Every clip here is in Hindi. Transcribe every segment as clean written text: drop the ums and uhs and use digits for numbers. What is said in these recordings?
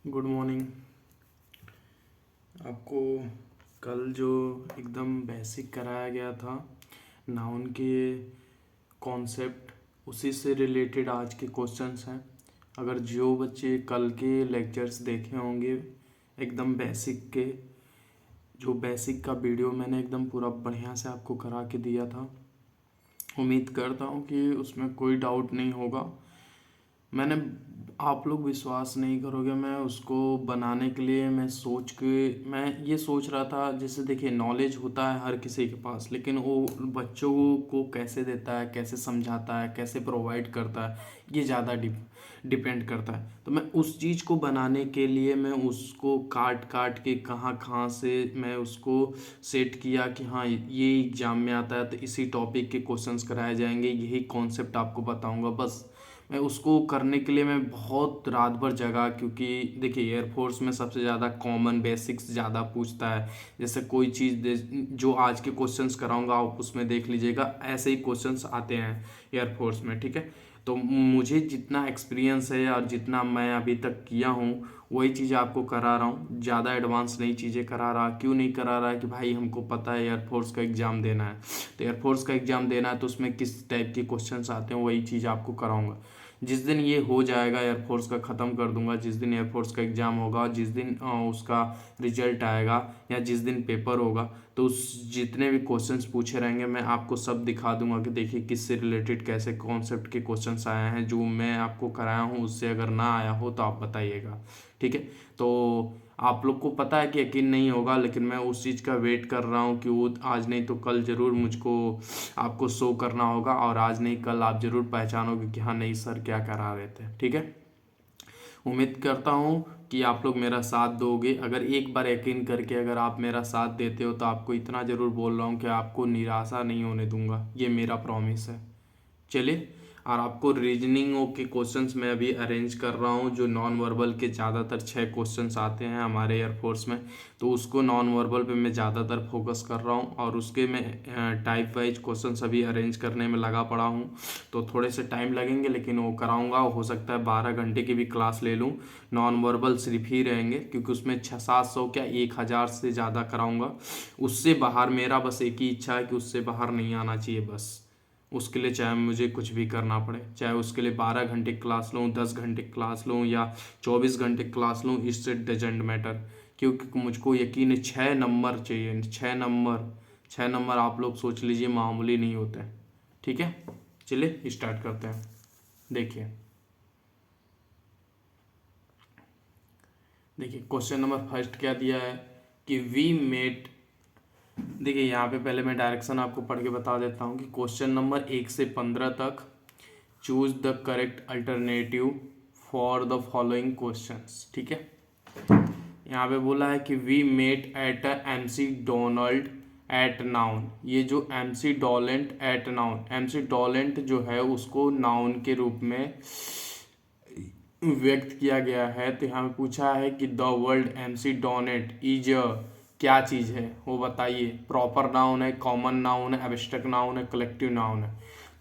Good morning. आपको कल जो एकदम बेसिक कराया गया था नाउन के कॉन्सेप्ट, उसी से रिलेटेड आज के क्वेश्चंस हैं। अगर जो बच्चे कल के लेक्चर्स देखे होंगे एकदम बेसिक के, जो बेसिक का वीडियो मैंने एकदम पूरा बढ़िया से आपको करा के दिया था, उम्मीद करता हूँ कि उसमें कोई डाउट नहीं होगा। मैंने आप लोग विश्वास नहीं करोगे, मैं उसको बनाने के लिए मैं ये सोच रहा था। जैसे देखिए, नॉलेज होता है हर किसी के पास, लेकिन वो बच्चों को कैसे देता है, कैसे समझाता है, कैसे प्रोवाइड करता है, ये ज़्यादा डिपेंड करता है। तो मैं उस चीज़ को बनाने के लिए मैं उसको काट काट के कहाँ कहाँ से मैं उसको सेट किया कि हाँ, ये एग्जाम में आता है तो इसी टॉपिक के क्वेश्चंस कराए जाएंगे, यही कॉन्सेप्ट आपको बताऊंगा। बस मैं उसको करने के लिए मैं बहुत रात भर जगा, क्योंकि देखिए एयरफोर्स में सबसे ज़्यादा कॉमन बेसिक्स ज़्यादा पूछता है। जैसे कोई चीज़ जो आज के क्वेश्चंस कराऊंगा आप उसमें देख लीजिएगा, ऐसे ही क्वेश्चंस आते हैं एयरफोर्स में, ठीक है। तो मुझे जितना एक्सपीरियंस है और जितना मैं अभी तक किया हूँ वही चीज़ आपको करा रहा हूँ। ज़्यादा एडवांस नई चीज़ें करा रहा, क्यों नहीं करा रहा है कि भाई हमको पता है एयरफोर्स का एग्ज़ाम देना है, तो एयरफोर्स का एग्ज़ाम देना है तो उसमें किस टाइप के क्वेश्चंस आते हैं वही चीज़ आपको कराऊंगा। जिस दिन ये हो जाएगा एयरफोर्स का ख़त्म कर दूंगा, जिस दिन एयरफोर्स का एग्ज़ाम होगा, जिस दिन उसका रिजल्ट आएगा या जिस दिन पेपर होगा, तो उस जितने भी क्वेश्चंस पूछे रहेंगे मैं आपको सब दिखा दूंगा कि देखिए किससे रिलेटेड कैसे कॉन्सेप्ट के क्वेश्चंस आए हैं। जो मैं आपको कराया हूँ उससे अगर ना आया हो तो आप बताइएगा, ठीक है। तो आप लोग को पता है कि यकीन नहीं होगा, लेकिन मैं उस चीज़ का वेट कर रहा हूँ कि वो आज नहीं तो कल ज़रूर मुझको आपको शो करना होगा, और आज नहीं कल आप ज़रूर पहचानोगे कि हाँ नहीं सर क्या करा रहे थे, ठीक है। उम्मीद करता हूँ कि आप लोग मेरा साथ दोगे। अगर एक बार यकीन करके अगर आप मेरा साथ देते हो तो आपको इतना ज़रूर बोल रहा हूँ कि आपको निराशा नहीं होने दूंगा, ये मेरा प्रॉमिस है। चलिए, और आपको रीजनिंग के क्वेश्चंस मैं अभी अरेंज कर रहा हूँ। जो नॉन वर्बल के ज़्यादातर 6 क्वेश्चंस आते हैं हमारे एयरफोर्स में, तो उसको नॉन वर्बल पे मैं ज़्यादातर फोकस कर रहा हूँ, और उसके मैं टाइप वाइज क्वेश्चंस अभी अरेंज करने में लगा पड़ा हूँ। तो थोड़े से टाइम लगेंगे, लेकिन वो कराऊंगा। हो सकता है 12 घंटे की भी क्लास ले लूँ। नॉन वर्बल सिर्फ ही रहेंगे, क्योंकि उसमें 600-700 क्या 1000 से ज़्यादा कराऊंगा। उससे बाहर मेरा बस एक ही इच्छा है कि उससे बाहर नहीं आना चाहिए बस। उसके लिए चाहे मुझे कुछ भी करना पड़े, चाहे उसके लिए 12 घंटे क्लास लूँ, 10 घंटे क्लास लूँ या 24 घंटे क्लास लूँ, इससे डजेंट मैटर। क्योंकि मुझको यकीन है 6 नंबर चाहिए, 6 नंबर। 6 नंबर आप लोग सोच लीजिए मामूली नहीं होते, ठीक है। चलिए स्टार्ट करते हैं। देखिए देखिए क्वेश्चन नंबर फर्स्ट क्या दिया है कि वी मेट। देखिए यहाँ पे पहले मैं डायरेक्शन आपको पढ़ के बता देता हूँ कि क्वेश्चन नंबर 1 से 15 तक, choose the correct alternative for the following questions, ठीक है। यहाँ पे बोला है कि we met at McDonald at noon. ये जो McDonald at noon, McDonald जो है उसको नाउन के रूप में व्यक्त किया गया है। तो यहाँ पे पूछा है कि the world M C donate is क्या चीज़ है वो बताइए। प्रॉपर नाउन है, कॉमन नाउन है, एब्स्ट्रैक्ट नाउन है, कलेक्टिव नाउन है।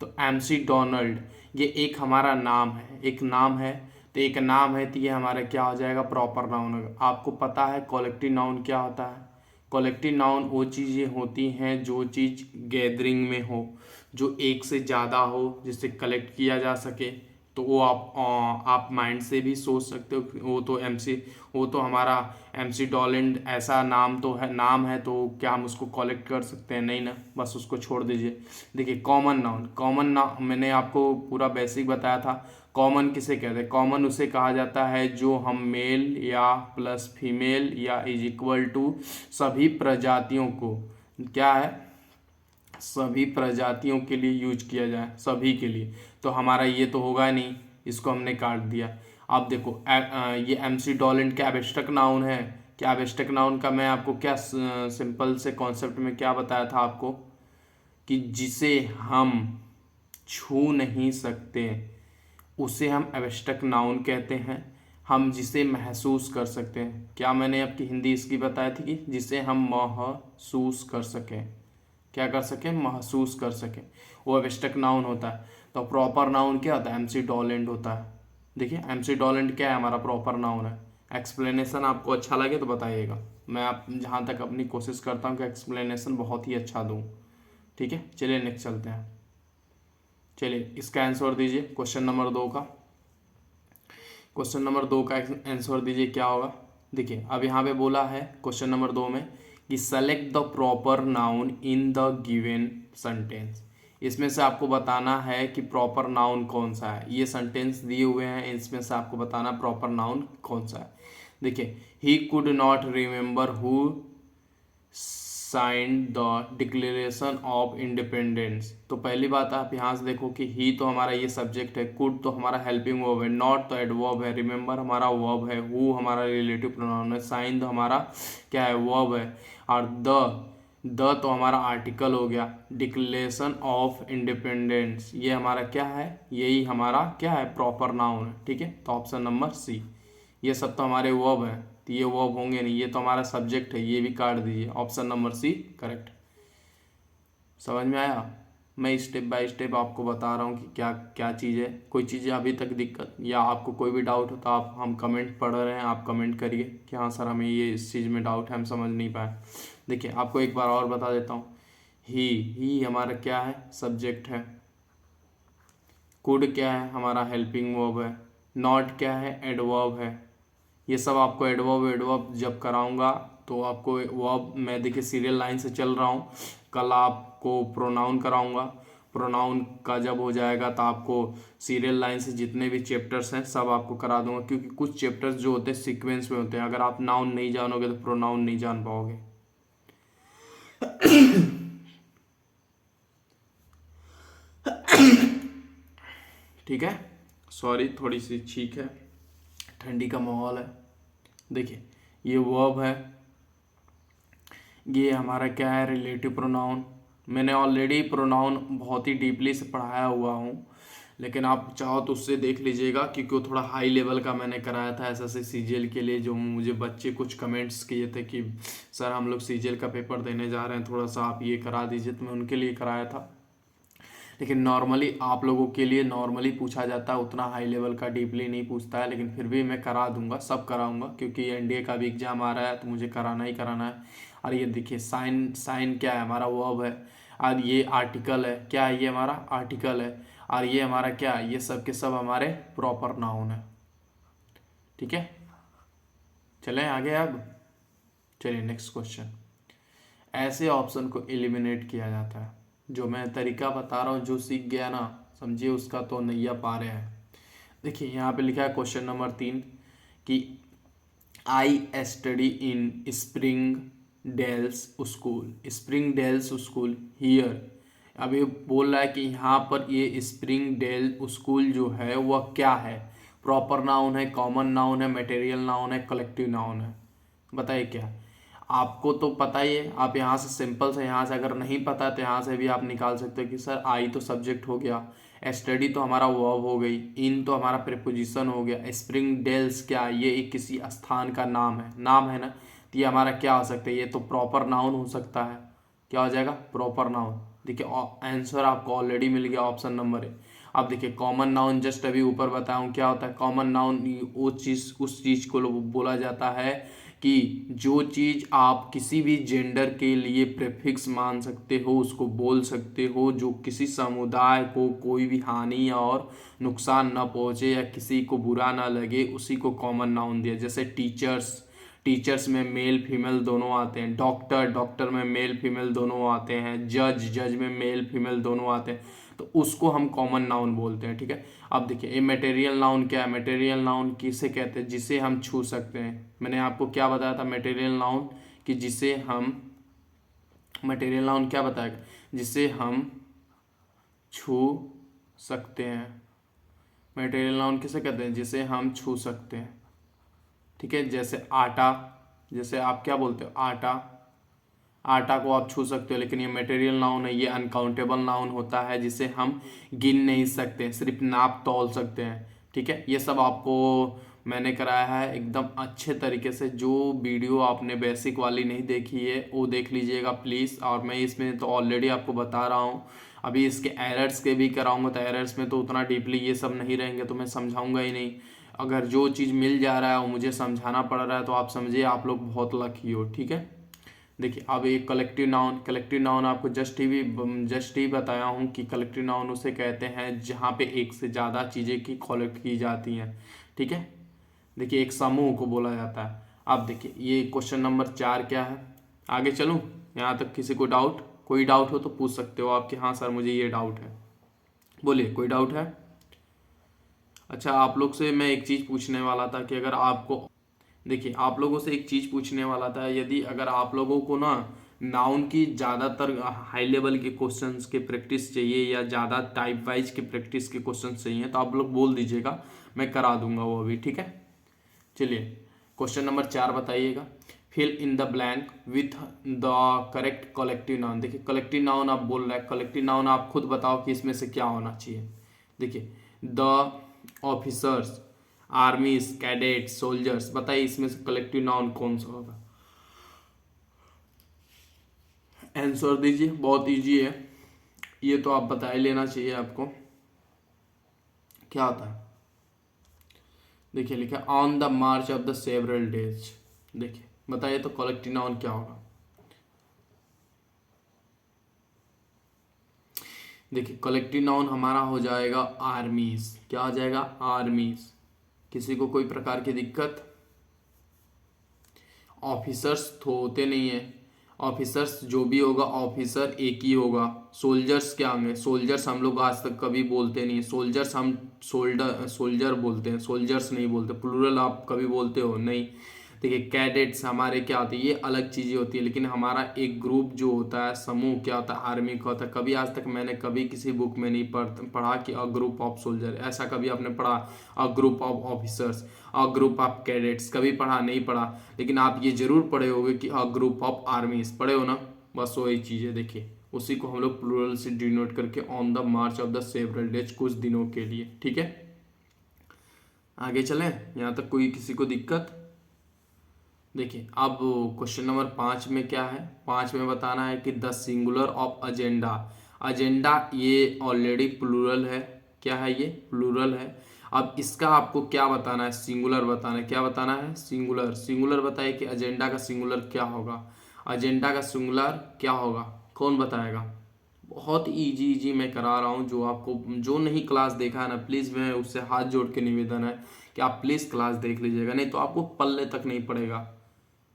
तो एम सी डोनाल्ड ये एक हमारा नाम है, एक नाम है। तो एक नाम है तो ये हमारा क्या हो जाएगा, प्रॉपर नाउन होगा। आपको पता है कलेक्टिव नाउन क्या होता है। कलेक्टिव नाउन वो चीज़ें होती हैं जो चीज़ गैदरिंग में हो, जो एक से ज़्यादा हो, जिससे कलेक्ट किया जा सके। तो वो आप माइंड से भी सोच सकते हो। वो तो हमारा एमसी डॉलैंड ऐसा नाम तो है, नाम है, तो क्या हम उसको कलेक्ट कर सकते हैं, नहीं ना, बस उसको छोड़ दीजिए। देखिए कॉमन नाउन मैंने आपको पूरा बेसिक बताया था। कॉमन किसे कहते हैं, कॉमन उसे कहा जाता है जो हम मेल या प्लस फीमेल या इज इक्वल टू सभी प्रजातियों को, क्या है, सभी प्रजातियों के लिए यूज किया जाए, सभी के लिए। तो हमारा ये तो होगा नहीं, इसको हमने काट दिया। अब देखो ये एमसी डॉलेंट क्या एब्स्ट्रैक्ट नाउन है। क्या एब्स्ट्रैक्ट नाउन का मैं आपको क्या सिंपल से कॉन्सेप्ट में क्या बताया था आपको, कि जिसे हम छू नहीं सकते उसे हम एब्स्ट्रैक्ट नाउन कहते हैं। हम जिसे महसूस कर सकते हैं, क्या मैंने आपकी हिंदी इसकी बताई थी, कि जिसे हम महसूस कर सकें, क्या कर सकें, महसूस कर सकें, वो एब्स्ट्रैक्ट नाउन होता है। तो प्रॉपर नाउन क्या होता है, एमसी डॉलेंट होता है। देखिए एमसी डॉलेंट क्या है, हमारा प्रॉपर नाउन है। एक्सप्लेनेशन आपको अच्छा लगे तो बताइएगा, मैं आप जहाँ तक अपनी कोशिश करता हूँ कि एक्सप्लेनेशन बहुत ही अच्छा दूँ। ठीक है, चलिए नेक्स्ट चलते हैं। चलिए इसका आंसर दीजिए, क्वेश्चन नंबर 2 का। क्वेश्चन नंबर 2 का आंसर दीजिए क्या होगा। देखिए अब यहाँ पे बोला है क्वेश्चन नंबर 2 में कि select the proper noun in the given sentence. इसमें से आपको बताना है कि प्रॉपर नाउन कौन सा है। ये सेंटेंस दिए हुए हैं, इसमें से आपको बताना प्रॉपर नाउन कौन सा है। देखिए, he could not remember who signed the declaration of independence. तो पहली बात आप यहाँ से देखो कि ही तो हमारा ये सब्जेक्ट है, कुड तो हमारा हेल्पिंग वर्ब है, नॉट तो एडवर्ब है, रिमेंबर हमारा वर्ब है, हु हमारा रिलेटिव प्रोनाउन है, साइन तो हमारा क्या है, वर्ब है, और द तो हमारा आर्टिकल हो गया। डिक्लेरेशन ऑफ इंडिपेंडेंस ये हमारा क्या है, यही हमारा क्या है, प्रॉपर नाउन है। ठीक है, तो ऑप्शन नंबर सी। ये सब तो हमारे वर्ब हैं, तो ये वर्ब होंगे नहीं, ये तो हमारा सब्जेक्ट है, ये भी काट दीजिए। Option number C correct. समझ में आया। मैं स्टेप बाय स्टेप आपको बता रहा हूँ कि क्या क्या चीज़ है। कोई चीज़ें अभी तक दिक्कत या आपको कोई भी डाउट हो तो आप, हम कमेंट पढ़ रहे हैं, आप कमेंट करिए कि हाँ सर हमें ये इस चीज़ में डाउट है, हम समझ नहीं पाए। देखिए आपको एक बार और बता देता हूँ। ही हमारा क्या है, सब्जेक्ट है। कुड क्या है, हमारा हेल्पिंग वर्ब है। नॉट क्या है, एडवर्ब है। ये सब आपको एडवर्ब जब कराऊंगा तो आपको वर्ब, मैं देखिए सीरियल लाइन से चल रहा हूँ, कल आपको प्रोनाउन कराऊंगा। प्रोनाउन का जब हो जाएगा तो आपको सीरियल लाइन से जितने भी चैप्टर्स हैं सब आपको करा दूंगा, क्योंकि कुछ चैप्टर्स जो होते हैं सीक्वेंस में होते हैं। अगर आप नाउन नहीं जानोगे तो प्रोनाउन नहीं जान पाओगे। ठीक है, सॉरी थोड़ी सी छींक है, ठंडी का माहौल है। देखिए ये वर्ब है, ये हमारा क्या है, रिलेटिव प्रोनाउन। मैंने ऑलरेडी प्रोनाउन बहुत ही डीपली से पढ़ाया हुआ हूँ, लेकिन आप चाहो तो उससे देख लीजिएगा, क्योंकि वो थोड़ा हाई लेवल का मैंने कराया था एसएससी सीजीएल के लिए। जो मुझे बच्चे कुछ कमेंट्स किए थे कि सर हम लोग सीजीएल का पेपर देने जा रहे हैं, थोड़ा सा आप ये करा दीजिए, तो मैं उनके लिए कराया था। लेकिन नॉर्मली आप लोगों के लिए नॉर्मली पूछा जाता है, उतना हाई लेवल का डीपली नहीं पूछता है, लेकिन फिर भी मैं करा दूंगा, सब कराऊंगा, क्योंकि एनडीए का भी एग्जाम आ रहा है तो मुझे कराना ही कराना है। और ये देखिए साइन, साइन क्या है, हमारा वर्ब है, और ये आर्टिकल है, क्या है, ये हमारा आर्टिकल है, और ये हमारा क्या है, ये सब के सब हमारे प्रॉपर नाउन है। ठीक है, चलें आगे अब। चलिए नेक्स्ट क्वेश्चन। ऐसे ऑप्शन को एलिमिनेट किया जाता है। जो मैं तरीका बता रहा हूँ, जो सीख गया ना समझिए उसका तो नैया पार है। देखिए यहाँ पे लिखा है क्वेश्चन नंबर 3 कि I study in Springdales school. Springdales school here. अब ये बोल रहा है कि यहाँ पर ये स्प्रिंग डेल स्कूल जो है वह क्या है, प्रॉपर नाउन है, कॉमन नाउन है, मटेरियल नाउन है, कलेक्टिव नाउन है। बताइए क्या। आपको तो पता ही है, आप यहाँ से सिंपल से, यहाँ से अगर नहीं पता तो यहाँ से भी आप निकाल सकते हो कि सर आई तो सब्जेक्ट हो गया, स्टडी तो हमारा वर्ब हो गई, इन तो हमारा प्रीपोजिशन हो गया, स्प्रिंग डेल्स क्या, ये एक किसी स्थान का नाम है, नाम है ना, तो ये हमारा क्या हो सकता है, ये तो प्रॉपर नाउन हो सकता है। क्या हो जाएगा, प्रॉपर नाउन। देखिए आंसर आपको ऑलरेडी मिल गया, ऑप्शन नंबर है। अब देखिए कॉमन नाउन जस्ट अभी ऊपर बताऊं क्या होता है। कॉमन नाउन वो चीज़, उस चीज़ को बोला जाता है कि जो चीज़ आप किसी भी जेंडर के लिए प्रेफिक्स मान सकते हो, उसको बोल सकते हो, जो किसी समुदाय को कोई भी हानि और नुकसान न पहुंचे या किसी को बुरा ना लगे, उसी को कॉमन नाउन दिया। जैसे टीचर्स, टीचर्स में मेल फीमेल दोनों आते हैं। डॉक्टर, डॉक्टर में मेल फीमेल दोनों आते हैं। जज, जज में मेल फीमेल दोनों आते हैं, तो उसको हम कॉमन नाउन बोलते हैं। ठीक है, अब देखिए ये मटेरियल नाउन क्या है। मटेरियल नाउन किसे कहते हैं, जिसे हम छू सकते हैं। मैंने आपको क्या बताया था मटेरियल नाउन, कि जिसे हम, मटेरियल नाउन क्या बताएगा, जिसे हम छू सकते हैं। मटेरियल नाउन किसे कहते हैं, जिसे हम छू सकते हैं। ठीक है, जैसे आटा, जैसे आप क्या बोलते हो, आटा, आटा को आप छू सकते हो, लेकिन ये मटेरियल नाउन है, ये अनकाउंटेबल नाउन होता है, जिसे हम गिन नहीं सकते, सिर्फ नाप तौल सकते हैं। ठीक है, ये सब आपको मैंने कराया है एकदम अच्छे तरीके से। जो वीडियो आपने बेसिक वाली नहीं देखी है वो देख लीजिएगा प्लीज़। और मैं इसमें तो ऑलरेडी आपको बता रहा हूँ, अभी इसके एरर्स के भी कराऊंगा, तो एरर्स में तो उतना डीपली ये सब नहीं रहेंगे, तो मैं समझाऊंगा ही नहीं। अगर जो चीज़ मिल जा रहा है वो मुझे समझाना पड़ रहा है तो आप समझिए आप लोग बहुत लकी हो, ठीक है। देखिए अब एक कलेक्टिव नाउन आपको जस्ट ही बताया हूँ कि कलेक्टिव नाउन उसे कहते हैं जहाँ पे एक से ज़्यादा चीज़ें की कलेक्ट की जाती हैं, ठीक है। देखिए एक समूह को बोला जाता है। अब देखिए ये क्वेश्चन नंबर 4 क्या है, आगे चलूँ, यहाँ तक किसी को कोई डाउट हो तो पूछ सकते हो आप कि हाँ सर मुझे ये डाउट है, बोलिए कोई डाउट है। अच्छा आप लोग से मैं एक चीज़ पूछने वाला था कि अगर आपको, देखिए आप लोगों से एक चीज़ पूछने वाला था, यदि अगर आप लोगों को ना नाउन की ज़्यादातर हाई लेवल के क्वेश्चंस के प्रैक्टिस चाहिए या ज़्यादा टाइप वाइज के प्रैक्टिस के क्वेश्चंस चाहिए तो आप लोग बोल दीजिएगा, मैं करा दूंगा वो अभी, ठीक है। चलिए क्वेश्चन नंबर 4 बताइएगा, fill in the blank with the correct collective noun. देखिए कलेक्टिव नाउन आप बोल रहे हैं, कलेक्टिव नाउन आप खुद बताओ कि इसमें से क्या होना चाहिए। देखिए द ऑफिसर्स, आर्मीज, कैडेट्स, सोल्जर्स, बताइए इसमें से कलेक्टिव नाउन कौन सा होगा। आंसर दीजिए, बहुत इजी है ये तो, आप बता ही लेना चाहिए आपको क्या होता है। देखिए लिखा on the March of the several days, देखिए बताइए तो कलेक्टिव नाउन क्या होगा। देखिए कलेक्टिव नाउन हमारा हो जाएगा आर्मीज, क्या हो जाएगा आर्मीज। किसी को कोई प्रकार की दिक्कत, ऑफिसर्स तो होते नहीं है, ऑफिसर्स जो भी होगा ऑफिसर एक ही होगा। सोल्जर्स क्या होंगे, सोल्जर्स हम लोग आज तक कभी बोलते नहीं, सोल्जर्स हम सोल्जर बोलते हैं, सोल्जर्स नहीं बोलते, प्लूरल आप कभी बोलते हो नहीं। देखिए कैडेट्स हमारे क्या होती है, ये अलग चीज़ें होती है, लेकिन हमारा एक ग्रुप जो होता है, समूह क्या होता है, आर्मी का होता है। कभी आज तक मैंने कभी किसी बुक में नहीं पढ़ा कि अ ग्रुप ऑफ सोल्जर, ऐसा कभी आपने पढ़ा, a group of officers, a group of cadets, कभी पढ़ा नहीं पढ़ा। लेकिन आप ये जरूर पढ़े होगे कि अ ग्रुप ऑफ आर्मीज, पढ़े हो ना, बस वही चीज़ है। देखिए उसी को हम लोग प्लूरल से डिनोट करके on the March of the several days, कुछ दिनों के लिए, ठीक है। आगे चलें, यहाँ तक कोई किसी को दिक्कत। देखिए अब क्वेश्चन नंबर 5 में क्या है, 5 में बताना है कि the singular of agenda. Agenda ये ऑलरेडी प्लूरल है, क्या है ये प्लूरल है। अब इसका आपको क्या बताना है, सिंगुलर बताना है, क्या बताना है सिंगुलर। सिंगुलर बताइए कि एजेंडा का सिंगुलर क्या होगा, एजेंडा का सिंगुलर क्या होगा, कौन बताएगा। बहुत इजी इजी मैं करा रहा हूँ, जो आपको जो नहीं क्लास देखा है ना प्लीज़ मैं उससे हाथ जोड़ के निवेदन है कि आप प्लीज़ क्लास देख लीजिएगा, नहीं तो आपको पल्ले तक नहीं पड़ेगा।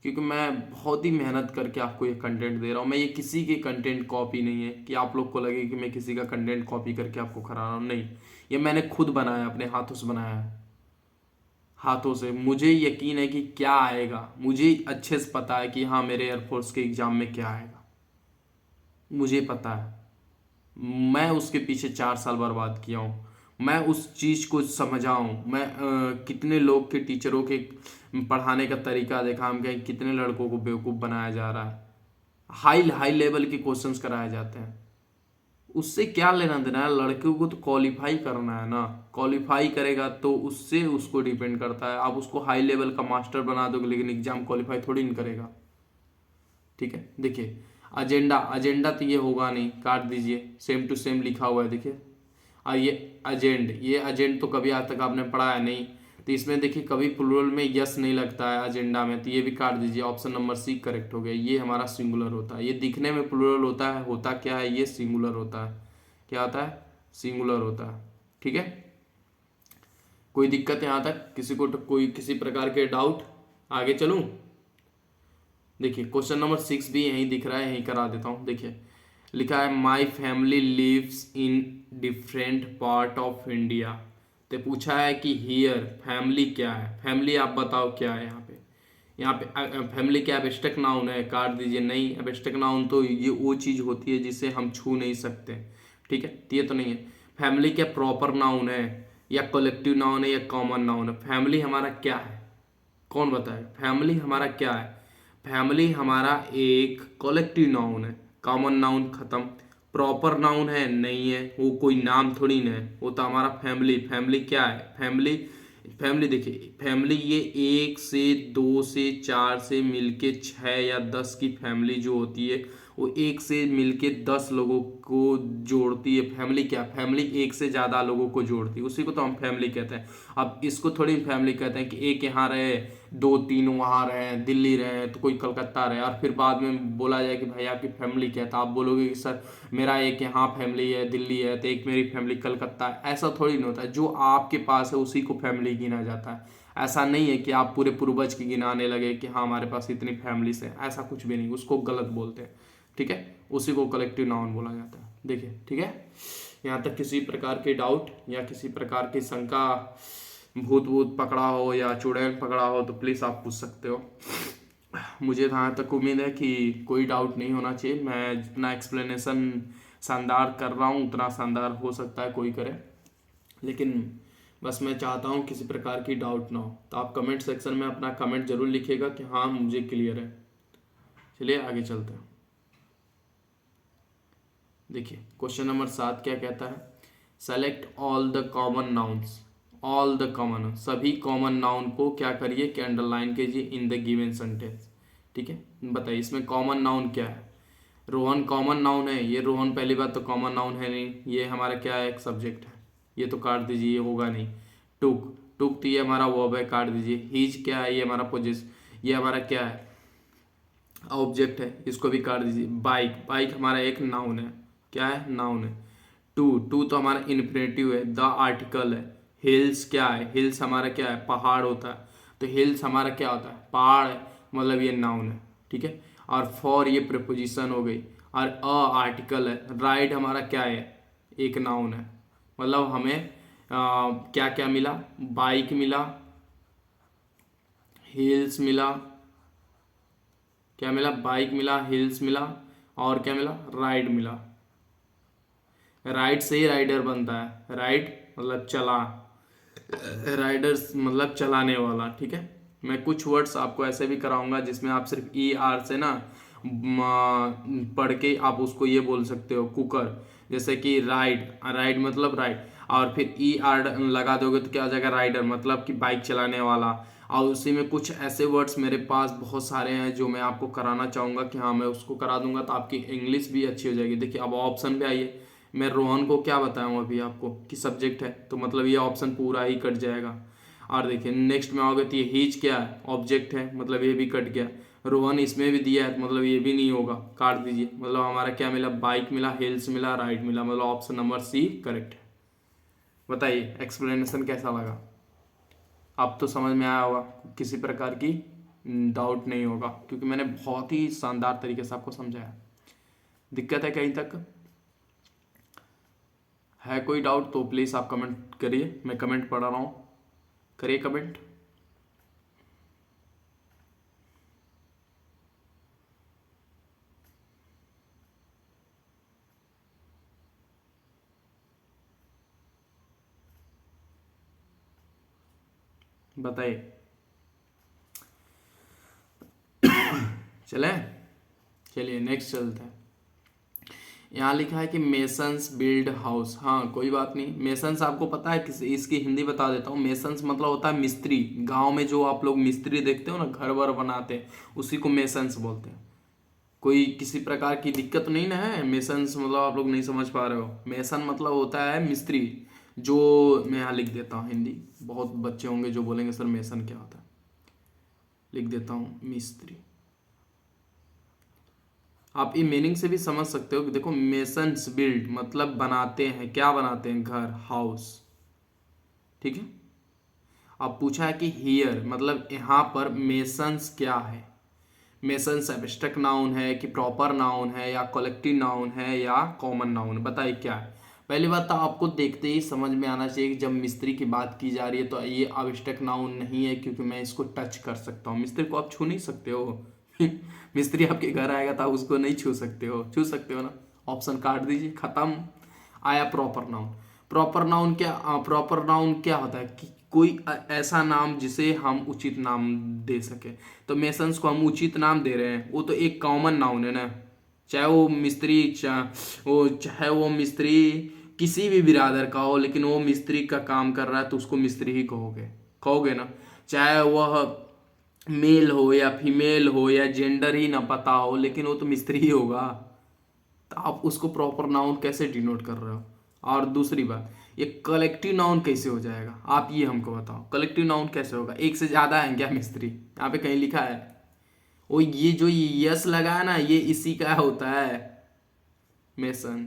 क्योंकि मैं बहुत ही मेहनत करके आपको ये कंटेंट दे रहा हूँ, मैं ये किसी की कंटेंट कॉपी नहीं है कि आप लोग को लगे कि मैं किसी का कंटेंट कॉपी करके आपको करा रहा हूँ, नहीं, ये मैंने खुद बनाया, अपने हाथों से बनाया है, हाथों से। मुझे यकीन है कि क्या आएगा, मुझे अच्छे से पता है कि हाँ मेरे एयरफोर्स के एग्जाम में क्या आएगा, मुझे पता है। मैं उसके पीछे 4 साल बर्बाद किया हूँ, मैं उस चीज़ को समझा हूँ, मैं कितने लोग के टीचरों के पढ़ाने का तरीका देखा, हम कहीं कितने लड़कों को बेवकूफ़ बनाया जा रहा है, हाई हाई लेवल के क्वेश्चंस कराए जाते हैं। उससे क्या लेना देना है, लड़कों को तो क्वालिफाई करना है ना, क्वालिफाई करेगा तो उससे उसको डिपेंड करता है। आप उसको हाई लेवल का मास्टर बना दोगे लेकिन एग्जाम क्वालिफाई थोड़ी नहीं करेगा, ठीक है। देखिए एजेंडा, एजेंडा तो ये होगा नहीं, काट दीजिए, सेम टू सेम लिखा हुआ है देखिए। और ये एजेंड तो कभी आज तक आपने पढ़ा है नहीं, तो इसमें देखिए कभी प्लूरल में यस नहीं लगता है एजेंडा में, तो ये भी काट दीजिए, ऑप्शन नंबर सी करेक्ट हो गया। ये हमारा सिंगुलर होता है, ये दिखने में प्लूरल होता है, होता क्या है ये सिंगुलर होता है, क्या होता है सिंगुलर होता है, ठीक है। कोई दिक्कत है यहाँ तक किसी को, कोई किसी प्रकार के डाउट, आगे चलूँ। देखिए क्वेश्चन नंबर 6 भी यहीं दिख रहा है, यहीं करा देता हूँ। देखिए लिखा है my family lives in different part of India, तो पूछा है कि हियर फैमिली क्या है, फैमिली आप बताओ क्या है यहाँ पे। यहाँ पे फैमिली क्या एब्स्ट्रैक्ट नाउन है, काट दीजिए, नहीं एब्स्ट्रैक्ट नाउन तो ये वो चीज़ होती है जिसे हम छू नहीं सकते, ठीक है, तो ये तो नहीं है। फैमिली क्या प्रॉपर नाउन है या कलेक्टिव नाउन है या कॉमन नाउन है, फैमिली हमारा क्या है, कौन बताए फैमिली हमारा क्या है। फैमिली हमारा एक कलेक्टिव नाउन है, कॉमन नाउन खत्म। प्रॉपर नाउन है नहीं है, वो कोई नाम थोड़ी ना है, वो तो हमारा फैमिली, फैमिली क्या है फैमिली, फैमिली देखिए फैमिली ये 1 से 2 से 4 से मिलके 6 या 10 की फैमिली जो होती है वो एक से मिलके 10 लोगों को जोड़ती है। फैमिली क्या, फैमिली एक से ज़्यादा लोगों को जोड़ती है, उसी को तो हम फैमिली कहते हैं। अब इसको थोड़ी फैमिली कहते हैं कि एक यहाँ रहे, 2-3 वहाँ रहे, दिल्ली रहे, तो कोई कलकत्ता रहे, और फिर बाद में बोला जाए कि भाई आपकी फैमिली क्या है, तो आप बोलोगे कि सर मेरा एक यहाँ फैमिली है, दिल्ली है, तो एक मेरी फैमिली कलकत्ता है। ऐसा थोड़ी नहीं होता है, जो आपके पास है उसी को फैमिली गिना जाता है। ऐसा नहीं है कि आप पूरे पूर्वज की गिनाने लगे कि हाँ हमारे पास इतनी फैमिलीज है, ऐसा कुछ भी नहीं, उसको गलत बोलते हैं। ठीक है, उसी को कलेक्टिव नाउन बोला जाता है। देखिए ठीक है, यहाँ तक किसी प्रकार के डाउट या किसी प्रकार की शंका, भूत भूत पकड़ा हो या चुड़ैल पकड़ा हो, तो प्लीज़ आप पूछ सकते हो। मुझे जहाँ तक उम्मीद है कि कोई डाउट नहीं होना चाहिए। मैं जितना एक्सप्लेनेशन शानदार कर रहा हूँ उतना शानदार हो सकता है कोई करे, लेकिन बस मैं चाहता हूँ किसी प्रकार की डाउट ना हो। तो आप कमेंट सेक्शन में अपना कमेंट जरूर लिखिएगा कि हाँ मुझे क्लियर है। चलिए आगे चलते हैं। देखिए क्वेश्चन नंबर 7 क्या कहता है, select all the common nouns. All the common, सभी कॉमन नाउन को क्या करिए कि अंडरलाइन कीजिए इन द गिवन सेंटेंस। ठीक है, बताइए इसमें कॉमन नाउन क्या है। रोहन कॉमन नाउन है, ये रोहन पहली बात तो कॉमन नाउन है नहीं, ये हमारा क्या है, एक सब्जेक्ट है, ये तो काट दीजिए, ये होगा नहीं। टुक, टुक तो ये हमारा वर्ब है, काट दीजिए। हीज क्या है, ये हमारा पोजेस, ये हमारा क्या है, ऑब्जेक्ट है, इसको भी काट दीजिए। बाइक, बाइक हमारा एक नाउन है, क्या है, नाउन है। टू, टू तो हमारा इन्फिनेटिव है, द आर्टिकल है। हिल्स क्या है, हिल्स हमारा क्या है, पहाड़ होता है, तो हिल्स हमारा क्या होता है, पहाड़ है, मतलब ये नाउन है। ठीक है, और फॉर ये प्रीपोजिशन हो गई, और अ आर्टिकल है। राइड हमारा क्या है, एक नाउन है, मतलब हमें क्या क्या मिला, बाइक मिला, हिल्स मिला, क्या मिला, बाइक मिला, हिल्स मिला, और क्या मिला, राइड मिला। राइड से ही राइडर बनता है, राइड मतलब चला, राइडर्स मतलब चलाने वाला। ठीक है, मैं कुछ वर्ड्स आपको ऐसे भी कराऊंगा जिसमें आप सिर्फ ई आर से ना पढ़ के आप उसको ये बोल सकते हो, कुकर। जैसे कि राइड, राइड मतलब राइड, और फिर ई आर लगा दोगे तो क्या हो जाएगा, राइडर, मतलब कि बाइक चलाने वाला। और उसी में कुछ ऐसे वर्ड्स मेरे पास बहुत सारे हैं जो मैं आपको कराना चाहूँगा कि हाँ मैं उसको करा दूंगा, तो आपकी इंग्लिश भी अच्छी हो जाएगी। देखिए अब ऑप्शन पे आइए, मैं रोहन को क्या बताऊँ अभी आपको कि सब्जेक्ट है, तो मतलब ये ऑप्शन पूरा ही कट जाएगा। और देखिए नेक्स्ट में आओगे तो ये हीज क्या है, ऑब्जेक्ट है, मतलब ये भी कट गया। रोहन इसमें भी दिया है, मतलब ये भी नहीं होगा, काट दीजिए। मतलब हमारा क्या मिला, बाइक मिला, हिल्स मिला, राइड मिला, मतलब ऑप्शन नंबर सी करेक्ट है। बताइए एक्सप्लेनेशन कैसा लगा, अब तो समझ में आया होगा, किसी प्रकार की डाउट नहीं होगा, क्योंकि मैंने बहुत ही शानदार तरीके से आपको समझाया। दिक्कत है कहीं तक, है कोई डाउट तो प्लीज़ आप कमेंट करिए, मैं कमेंट पढ़ रहा हूँ, करिए कमेंट। बताइए, चले, चलिए नेक्स्ट चलते हैं। यहाँ लिखा है कि मेसन्स बिल्ड हाउस। हाँ कोई बात नहीं, मेसन्स आपको पता है किस, इसकी हिंदी बता देता हूँ। मेसन्स मतलब होता है मिस्त्री, गांव में जो आप लोग मिस्त्री देखते हो ना, घर वर बनाते हैं, उसी को मेसन्स बोलते हैं। कोई किसी प्रकार की दिक्कत नहीं ना है, मेसन्स मतलब आप लोग नहीं समझ पा रहे हो, मेसन मतलब होता है मिस्त्री। जो मैं यहाँ लिख देता हूँ हिंदी, बहुत बच्चे होंगे जो बोलेंगे सर मेसन क्या होता है, लिख देता हूँ मिस्त्री। आप ये मीनिंग से भी समझ सकते हो कि देखो मेसन्स बिल्ड मतलब बनाते हैं, क्या बनाते हैं, घर, हाउस। ठीक है, अब पूछा है कि हियर मतलब यहाँ पर मेसन्स क्या है। मेसन्स एब्स्ट्रैक्ट नाउन है कि प्रॉपर नाउन है या कलेक्टिव नाउन है या कॉमन नाउन, बताइए क्या है। पहली बात तो आपको देखते ही समझ में आना चाहिए कि जब मिस्त्री की बात की जा रही है तो ये एब्स्ट्रैक्ट नाउन नहीं है, क्योंकि मैं इसको टच कर सकता हूँ। मिस्त्री को आप छू नहीं सकते हो मिस्त्री आपके घर आएगा तो आप उसको नहीं छू सकते हो, छू सकते हो ना, ऑप्शन काट दीजिए, खत्म। आया प्रॉपर नाउन। प्रॉपर नाउन क्या, प्रॉपर नाउन क्या होता है कि कोई ऐसा नाम जिसे हम उचित नाम दे सके। तो मेसन्स को हम उचित नाम दे रहे हैं, वो तो एक कॉमन नाउन है ना, चाहे वो मिस्त्री चाहे वो मिस्त्री किसी भी बिरादर का हो, लेकिन वो मिस्त्री का काम कर रहा है तो उसको मिस्त्री ही कहोगे, कहोगे ना। चाहे वह मेल हो या फीमेल हो या जेंडर ही ना पता हो, लेकिन वो तो मिस्त्री ही होगा, तो आप उसको प्रॉपर नाउन कैसे डिनोट कर रहे हो? और दूसरी बात, ये कलेक्टिव नाउन कैसे हो जाएगा? आप ये हमको बताओ, कलेक्टिव नाउन कैसे होगा? एक से ज्यादा है क्या मिस्त्री? यहाँ पे कहीं लिखा है? वो ये जो यस लगा है ना, ये इसी का होता है, मेसन।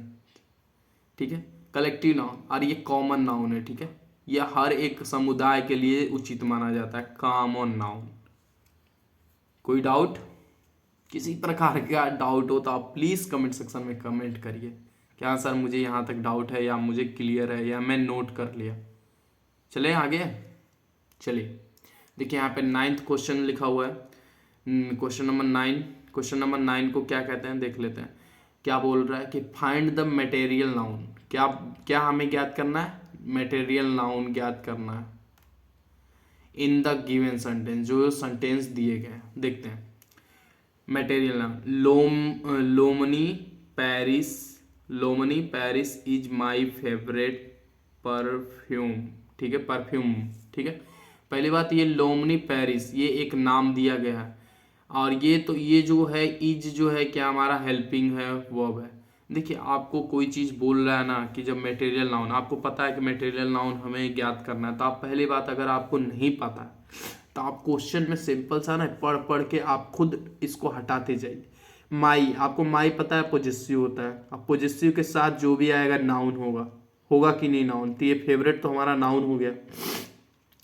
ठीक है, कलेक्टिव नाउन, और ये कॉमन नाउन है। ठीक है, ये हर एक समुदाय के लिए उचित माना जाता है, कॉमन नाउन। कोई डाउट? किसी प्रकार का डाउट हो तो आप प्लीज़ कमेंट सेक्शन में कमेंट करिए, क्या सर मुझे यहाँ तक डाउट है, या मुझे क्लियर है, या मैं नोट कर लिया। चले आगे, चलिए देखिए यहाँ पे 9th क्वेश्चन लिखा हुआ है, क्वेश्चन नंबर 9। क्वेश्चन नंबर 9 को क्या कहते हैं देख लेते हैं। क्या बोल रहा है कि फाइंड द मटेरियल नाउन। क्या क्या हमें ज्ञात करना है? मटेरियल नाउन ज्ञात करना है इन द गिवन सेंटेंस, जो सेंटेंस दिए गए हैं। देखते हैं material noun. Lomani Paris, Lomani Paris is my favourite perfume. ठीक है, परफ्यूम। ठीक है, पहली बात, ये लोमनी पेरिस ये एक नाम दिया गया है, और ये तो ये जो है इज जो है क्या हमारा हेल्पिंग है, वर्ब है। देखिए आपको कोई चीज़ बोल रहा है ना कि जब मटेरियल नाउन, आपको पता है कि मटेरियल नाउन हमें ज्ञात करना है, तो आप पहली बात, अगर आपको नहीं पता है तो आप क्वेश्चन में सिंपल सा ना पढ़ पढ़ के आप खुद इसको हटाते जाइए। माई, आपको माई पता है पोजेसिव होता है, अब पोजेसिव के साथ जो भी आएगा नाउन होगा, होगा कि नहीं नाउन? तो ये फेवरेट तो हमारा नाउन हो गया,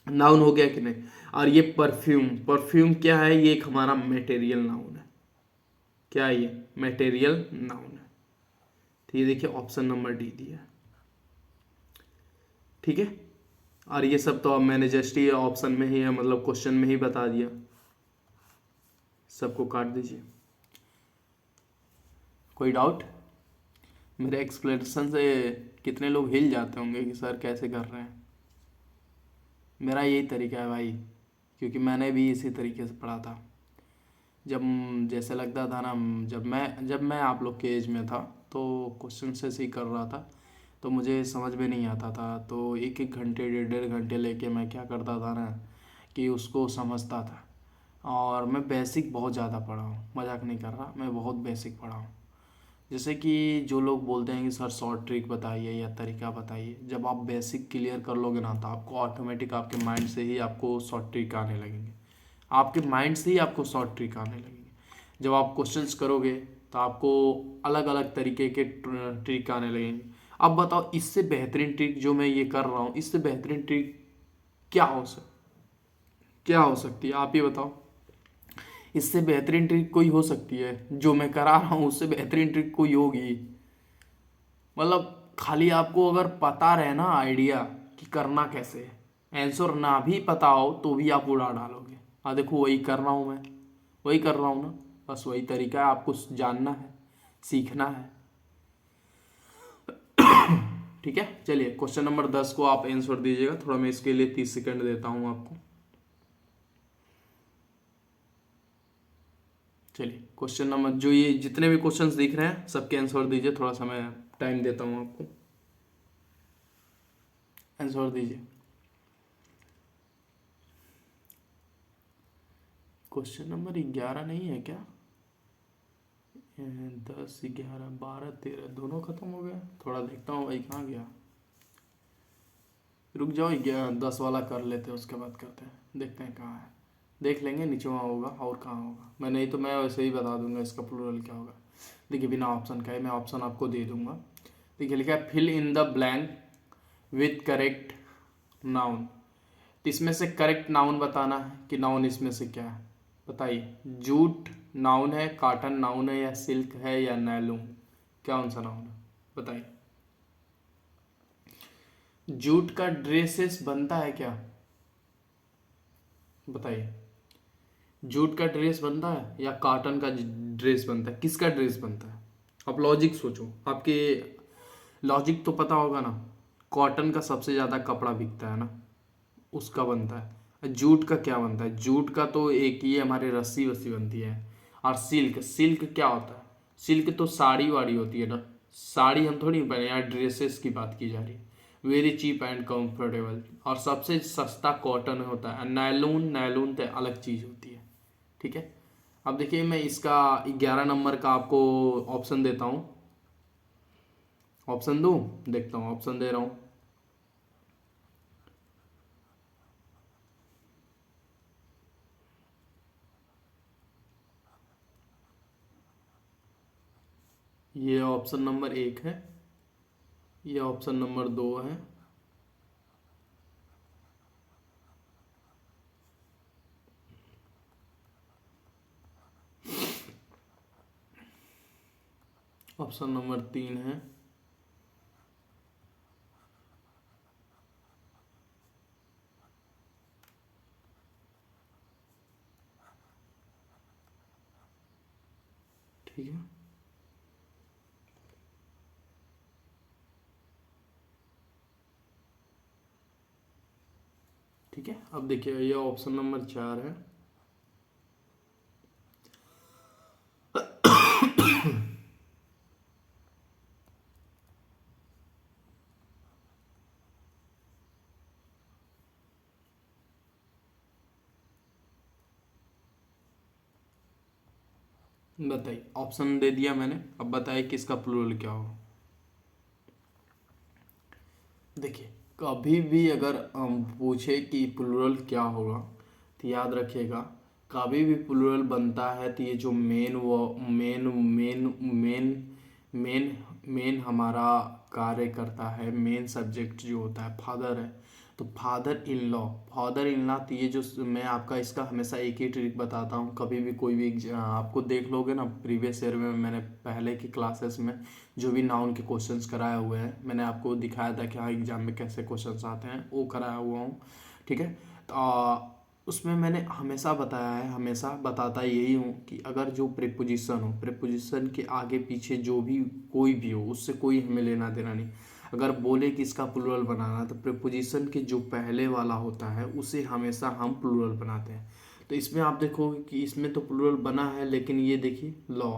नाउन हो गया कि नहीं? और ये परफ्यूम, परफ्यूम क्या है? ये एक हमारा मटेरियल नाउन है। क्या है ये? मटेरियल नाउन है। तो ये देखिए ऑप्शन नंबर डी दिया है। ठीक है, और ये सब तो अब मैंने जस्ट ये ऑप्शन में ही है, मतलब क्वेश्चन में ही बता दिया। सबको काट दीजिए। कोई डाउट? मेरे एक्सप्लेनेशन से कितने लोग हिल जाते होंगे कि सर कैसे कर रहे हैं। मेरा यही तरीका है भाई, क्योंकि मैंने भी इसी तरीके से पढ़ा था। जब जैसे लगता था ना, जब मैं आप लोग के एज में था, तो क्वेश्चन से ही कर रहा था, तो मुझे समझ में नहीं आता था, तो एक एक घंटे 1.5 घंटे लेके मैं क्या करता था ना कि उसको समझता था। और मैं बेसिक बहुत ज़्यादा पढ़ा हूँ, मजाक नहीं कर रहा, मैं बहुत बेसिक पढ़ा हूँ। जैसे कि जो लोग बोलते हैं कि सर शॉर्ट ट्रिक बताइए या तरीका बताइए, जब आप बेसिक क्लियर कर लोगे ना, तो आपको ऑटोमेटिक आपके माइंड से ही आपको शॉर्ट ट्रिक आने लगेंगे, आपके माइंड से ही आपको शॉर्ट ट्रिक आने लगेंगे। जब आप क्वेश्चंस करोगे तो आपको अलग अलग तरीके के ट्रिक आने लगेंगे। अब बताओ, इससे बेहतरीन ट्रिक जो मैं ये कर रहा हूँ, इससे बेहतरीन ट्रिक क्या हो सकती है? आप ही बताओ। इससे बेहतरीन ट्रिक कोई हो सकती है? जो मैं करा रहा हूँ उससे बेहतरीन ट्रिक कोई होगी? मतलब खाली आपको अगर पता रहे ना आइडिया कि करना कैसे है, आंसर ना भी पता हो तो भी आप उड़ा डालोगे। हाँ देखो, वही कर रहा हूँ मैं, वही कर रहा हूँ ना, बस वही तरीका है, आपको जानना है, सीखना है। ठीक है, चलिए क्वेश्चन नंबर 10 को आप आंसर दीजिएगा। थोड़ा मैं इसके लिए 30 सेकंड देता हूँ आपको। चलिए क्वेश्चन नंबर, जो ये जितने भी क्वेश्चंस दिख रहे हैं सबके आंसर दीजिए। थोड़ा सा मैं टाइम देता हूँ आपको, आंसर दीजिए। क्वेश्चन नंबर 11 नहीं है क्या? 10, 11, 12, 13 दोनों खत्म हो गया। थोड़ा देखता हूँ भाई कहाँ गया, रुक जाओ, 10 वाला कर लेते हैं, उसके बाद करते हैं, देखते हैं कहाँ है। देख लेंगे नीचे वहाँ होगा और कहाँ होगा, मैं नहीं तो मैं वैसे ही बता दूंगा इसका प्लूरल क्या होगा। देखिए बिना ऑप्शन का है, मैं ऑप्शन आपको दे दूंगा। देखिए लिखा है fill in the blank with correct noun. इसमें से करेक्ट नाउन बताना है कि नाउन इसमें से क्या है, बताइए। जूट नाउन है, कॉटन नाउन है, या सिल्क है, या नैलून? कौन सा नाउन है बताइए। जूट का ड्रेसेस बनता है क्या? बताइए, जूट का ड्रेस बनता है या कॉटन का ड्रेस बनता है? किसका ड्रेस बनता है? आप लॉजिक सोचो, आपके लॉजिक तो पता होगा ना। कॉटन का सबसे ज़्यादा कपड़ा बिकता है ना, उसका बनता है। जूट का क्या बनता है? जूट का तो एक ही हमारे रस्सी वस्सी बनती है। और सिल्क, सिल्क क्या होता है? सिल्क तो साड़ी वाड़ी होती है ना, साड़ी हम थोड़ी पहने, यहाँ ड्रेसेस की बात की जा रही है। Very cheap and comfortable. और सबसे सस्ता कॉटन होता है। नायलून, नायलून तो अलग चीज़ होती है, ठीक है। अब देखिए मैं इसका 11 नंबर का आपको ऑप्शन देता हूँ। ऑप्शन दूँ? देखता हूँ, ऑप्शन दे रहा हूँ। ये ऑप्शन नंबर 1 है, ये ऑप्शन नंबर 2 है, ऑप्शन नंबर 3 है, ठीक है। ठीक है, अब देखिए ये ऑप्शन नंबर 4 है। बताइए, ऑप्शन दे दिया मैंने, अब बताइए किसका प्लूरल क्या होगा। देखिए, कभी भी अगर हम पूछे कि प्लूरल क्या होगा तो याद रखिएगा, कभी भी प्लूरल बनता है तो ये जो मेन वो main main main main main हमारा कार्य करता है, मेन सब्जेक्ट जो होता है फादर है। तो father in law, father in law, तो ये जो मैं आपका इसका हमेशा एक ही ट्रिक बताता हूँ। कभी भी कोई भी आपको देख लोगे ना, प्रीवियस ईयर में मैंने पहले की क्लासेस में जो भी नाउन के क्वेश्चंस कराए हुए हैं, मैंने आपको दिखाया था कि हाँ एग्जाम में कैसे क्वेश्चंस आते हैं, वो कराया हुआ हूँ, ठीक है। तो उसमें मैंने हमेशा बताया है, हमेशा बताता यही हूँ कि अगर जो प्रीपोजिशन हो, प्रीपोजिशन के आगे पीछे जो भी कोई भी हो, उससे कोई हमें लेना देना नहीं। अगर बोले कि इसका प्लूरल बनाना, तो प्रीपोजिशन के जो पहले वाला होता है उसे हमेशा हम प्लूरल बनाते हैं। तो इसमें आप देखोगे कि इसमें तो प्लूरल बना है, लेकिन ये देखिए लॉ,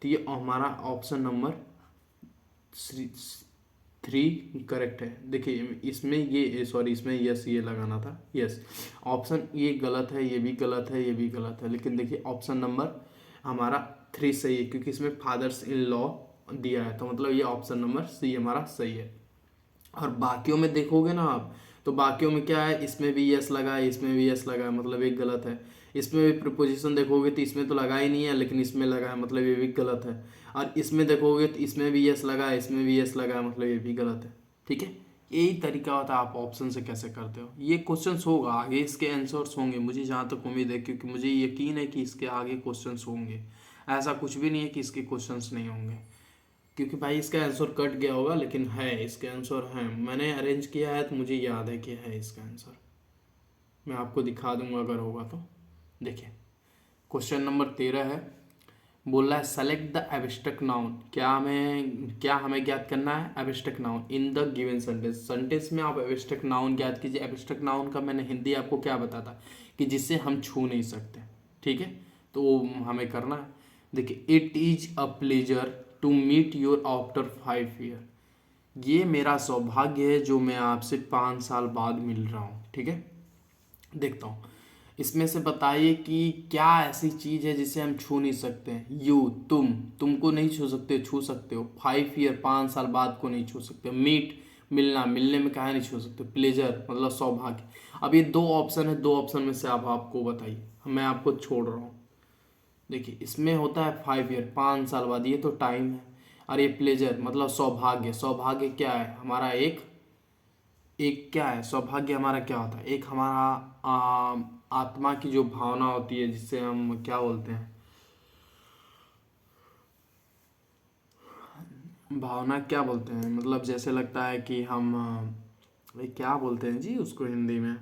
तो ये हमारा ऑप्शन नंबर 3 करेक्ट है। देखिए इसमें ये सॉरी, इसमें यस ये लगाना था, यस। ऑप्शन ये गलत है, ये भी गलत है, ये भी गलत है, लेकिन देखिए ऑप्शन नंबर हमारा 3 सही है, क्योंकि इसमें फादर्स इन लॉ दिया है, तो मतलब ये ऑप्शन नंबर सी हमारा सही है। और बाकियों में देखोगे ना आप, तो बाकियों में क्या है, इसमें भी यस लगा है, इसमें भी यस लगा है, मतलब एक गलत है। इसमें भी प्रीपोजिशन देखोगे तो इसमें तो लगा ही नहीं है, लेकिन इसमें लगा है, मतलब ये भी गलत है। और इसमें देखोगे तो इसमें भी यस लगा है, इसमें भी यस लगा है, मतलब ये भी गलत है, ठीक है। यही तरीका होता है आप ऑप्शन से कैसे करते हो। ये क्वेश्चंस होगा आगे, इसके आंसर्स होंगे, मुझे जहाँ तक उम्मीद है, क्योंकि मुझे यकीन है कि इसके आगे क्वेश्चंस होंगे। ऐसा कुछ भी नहीं है कि इसके क्वेश्चंस नहीं होंगे, क्योंकि भाई इसका आंसर कट गया होगा, लेकिन है इसके आंसर हैं, मैंने अरेंज किया है तो मुझे याद है कि है इसका आंसर। मैं आपको दिखा दूंगा अगर होगा तो। देखिए क्वेश्चन नंबर 13 है, बोल रहा है सेलेक्ट द एब्स्ट्रैक्ट नाउन। क्या हमें ज्ञात करना है abstract noun in the given sentence. Sentence में आप एब्स्ट्रैक्ट नाउन ज्ञात कीजिए। एब्स्ट्रैक्ट नाउन का मैंने हिंदी आपको क्या बताता कि जिससे हम छू नहीं सकते, ठीक है, तो वो हमें करना है। देखिए, it is a pleasure to meet your after 5 year. ये मेरा सौभाग्य है जो मैं आपसे 5 साल बाद मिल रहा हूँ, ठीक है। देखता हूँ, इसमें से बताइए कि क्या ऐसी चीज है जिसे हम छू नहीं सकते हैं। तुमको नहीं छू सकते, छू सकते हो। 5 ईयर 5 साल बाद को नहीं छू सकते। मीट, मिलना, मिलने में कहा नहीं छू सकते। प्लेजर मतलब सौभाग्य। अब ये 2 ऑप्शन है, 2 ऑप्शन में से आप आपको बताइए, मैं आपको छोड़ रहा हूँ। देखिए इसमें होता है 5 ईयर 5 साल बाद, ये तो टाइम है। और ये प्लेजर मतलब सौभाग्य, सौभाग्य क्या है हमारा, एक एक क्या है सौभाग्य हमारा, क्या होता है, एक हमारा आत्मा की जो भावना होती है, जिससे हम क्या बोलते हैं, भावना क्या बोलते हैं, मतलब जैसे लगता है कि हम भाई क्या बोलते हैं जी उसको हिंदी में,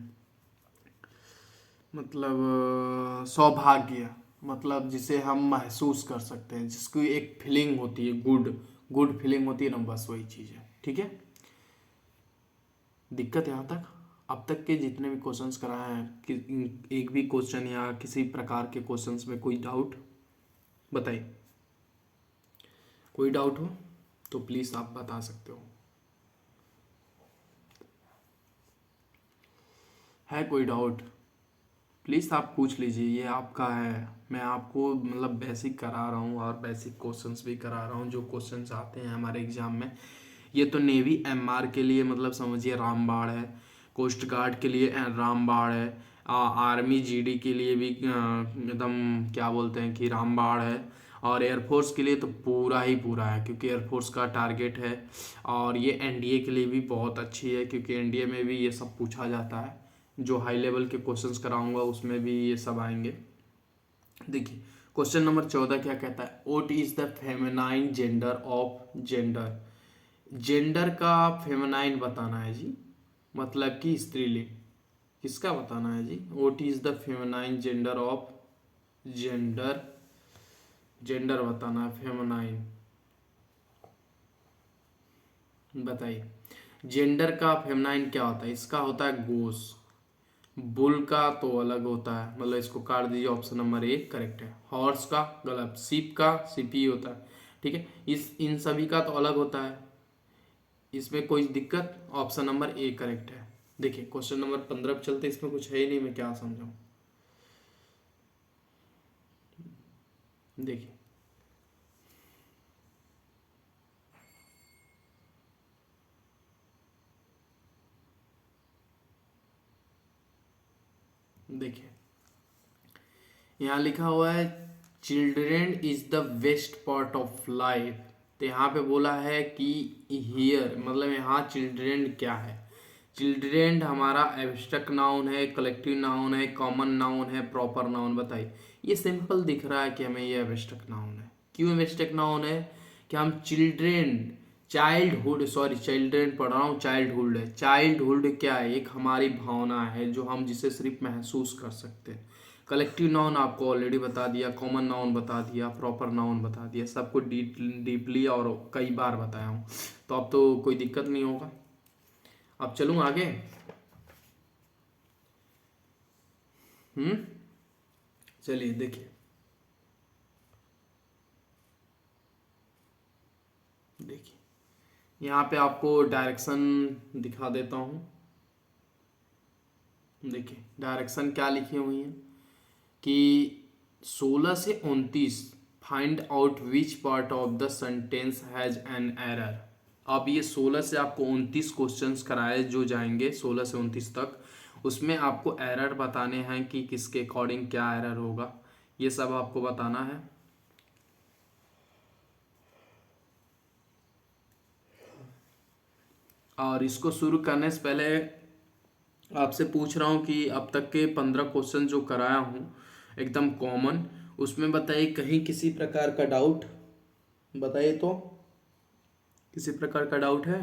मतलब सौभाग्य, मतलब जिसे हम महसूस कर सकते हैं, जिसकी एक फीलिंग होती है, गुड गुड फीलिंग होती है ना, बस वही चीज़ है, ठीक है। दिक्कत यहाँ तक, अब तक के जितने भी क्वेश्चंस कराए हैं कि एक भी क्वेश्चन या किसी प्रकार के क्वेश्चंस में कोई डाउट बताइए, कोई डाउट हो तो प्लीज़ आप बता सकते हो। है कोई डाउट? प्लीज़ आप पूछ लीजिए, ये आपका है। मैं आपको मतलब बेसिक करा रहा हूँ और बेसिक क्वेश्चंस भी करा रहा हूँ जो क्वेश्चंस आते हैं हमारे एग्जाम में। ये तो नेवी एमआर के लिए मतलब समझिए रामबाण है, कोस्ट गार्ड के लिए रामबाण है, आर्मी जीडी के लिए भी एकदम क्या बोलते हैं कि रामबाण है, और एयरफोर्स के लिए तो पूरा ही पूरा है क्योंकि एयरफोर्स का टारगेट है। और ये एनडीए के लिए भी बहुत अच्छी है क्योंकि एनडीए में भी ये सब पूछा जाता है। जो हाई लेवल के क्वेश्चंस कराऊंगा उसमें भी ये सब आएंगे। देखिए क्वेश्चन नंबर 14 क्या कहता है, what is the feminine gender of gender. Gender का फेमिनाइन बताना है जी, मतलब कि स्त्रीलिंग किसका बताना है जी। What is the feminine gender of gender, gender बताना है फेमिनाइन। बताइए जेंडर का फेमिनाइन क्या होता है। इसका होता है गोस, बुल का तो अलग होता है, मतलब इसको काट दीजिए, ऑप्शन नंबर ए करेक्ट है। हॉर्स का गलत, सीप का सीपी होता है, ठीक है। इस इन सभी का तो अलग होता है, इसमें कोई दिक्कत, ऑप्शन नंबर ए करेक्ट है। देखिए क्वेश्चन नंबर 15 पे चलते, इसमें कुछ है ही नहीं, मैं क्या समझाऊं। देखिए देखिए यहाँ लिखा हुआ है children is the best part of life. तो यहाँ पे बोला है कि हियर मतलब यहाँ चिल्ड्रेन क्या है। चिल्ड्रेन हमारा एब्स्ट्रैक्ट नाउन है, कलेक्टिव नाउन है, कॉमन नाउन है, प्रॉपर नाउन। बताइए ये सिंपल दिख रहा है कि हमें ये एब्स्ट्रैक्ट नाउन है। क्यों एब्स्ट्रैक्ट नाउन है कि हम चिल्ड्रेन, चाइल्डहुड, सॉरी चिल्ड्रेन पढ़ रहा हूँ, चाइल्डहुड है। चाइल्डहुड क्या है, एक हमारी भावना है जो हम जिसे सिर्फ महसूस कर सकते हैं। कलेक्टिव नाउन आपको ऑलरेडी बता दिया, कॉमन नाउन बता दिया, प्रॉपर नाउन बता दिया, सबको डीपली और कई बार बताया हूँ, तो अब तो कोई दिक्कत नहीं होगा। अब चलूँ आगे। हम्म, चलिए देखिए देखिए यहाँ पे आपको डायरेक्शन दिखा देता हूँ। देखिए डायरेक्शन क्या लिखी हुई है कि 16 से 29 find out which part of the sentence has an error. अब ये 16 से आपको 29 क्वेश्चंस कराए जो जाएंगे 16 से 29 तक, उसमें आपको एरर बताने हैं कि किसके अकॉर्डिंग क्या एरर होगा, ये सब आपको बताना है। और इसको शुरू करने से पहले आपसे पूछ रहा हूँ कि अब तक के 15 क्वेश्चन जो कराया हूँ एकदम कॉमन, उसमें बताइए कहीं किसी प्रकार का डाउट, बताइए तो किसी प्रकार का डाउट है,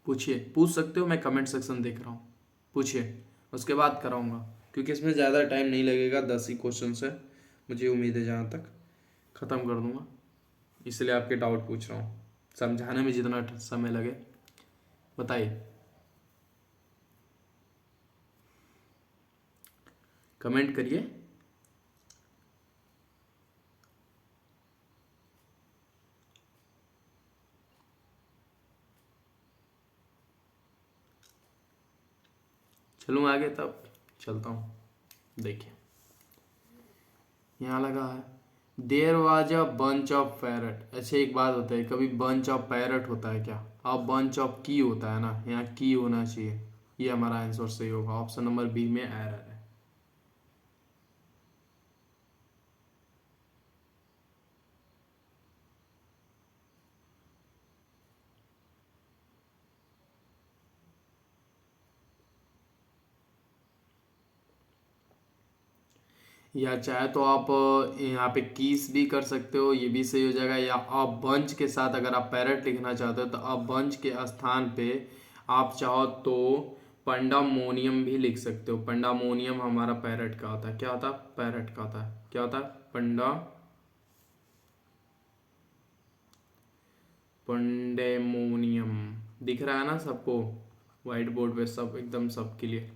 पूछिए, पूछ सकते हो, मैं कमेंट सेक्शन देख रहा हूँ, पूछिए, उसके बाद कराऊंगा क्योंकि इसमें ज़्यादा टाइम नहीं लगेगा, 10 ही क्वेश्चन है, मुझे उम्मीद है जहाँ तक ख़त्म कर दूंगा, इसलिए आपके डाउट पूछ रहा हूँ, समझाने में जितना समय लगे। बताइए, कमेंट करिए। चलूँ आगे, तब चलता हूँ। देखिए यहाँ लगा है there was a bunch of parrot. अच्छा एक बात होता है, कभी बंच ऑफ पैरट होता है क्या, अब बंच ऑफ की होता है ना, यहाँ की होना चाहिए, ये हमारा आंसर सही होगा, ऑप्शन नंबर बी में एरर है। या चाहे तो आप यहाँ पे कीस भी कर सकते हो, ये भी सही हो जाएगा, या आप बंच के साथ अगर आप पैरट लिखना चाहते हो तो आप बंच के स्थान पे आप चाहो तो पंडामोनियम भी लिख सकते हो। पंडामोनियम हमारा पैरट का होता है, क्या होता है, पैरट का होता है, क्या होता है, पंडेमोनियम। दिख रहा है ना सबको, व्हाइट बोर्ड पे सब एकदम सब क्लियर,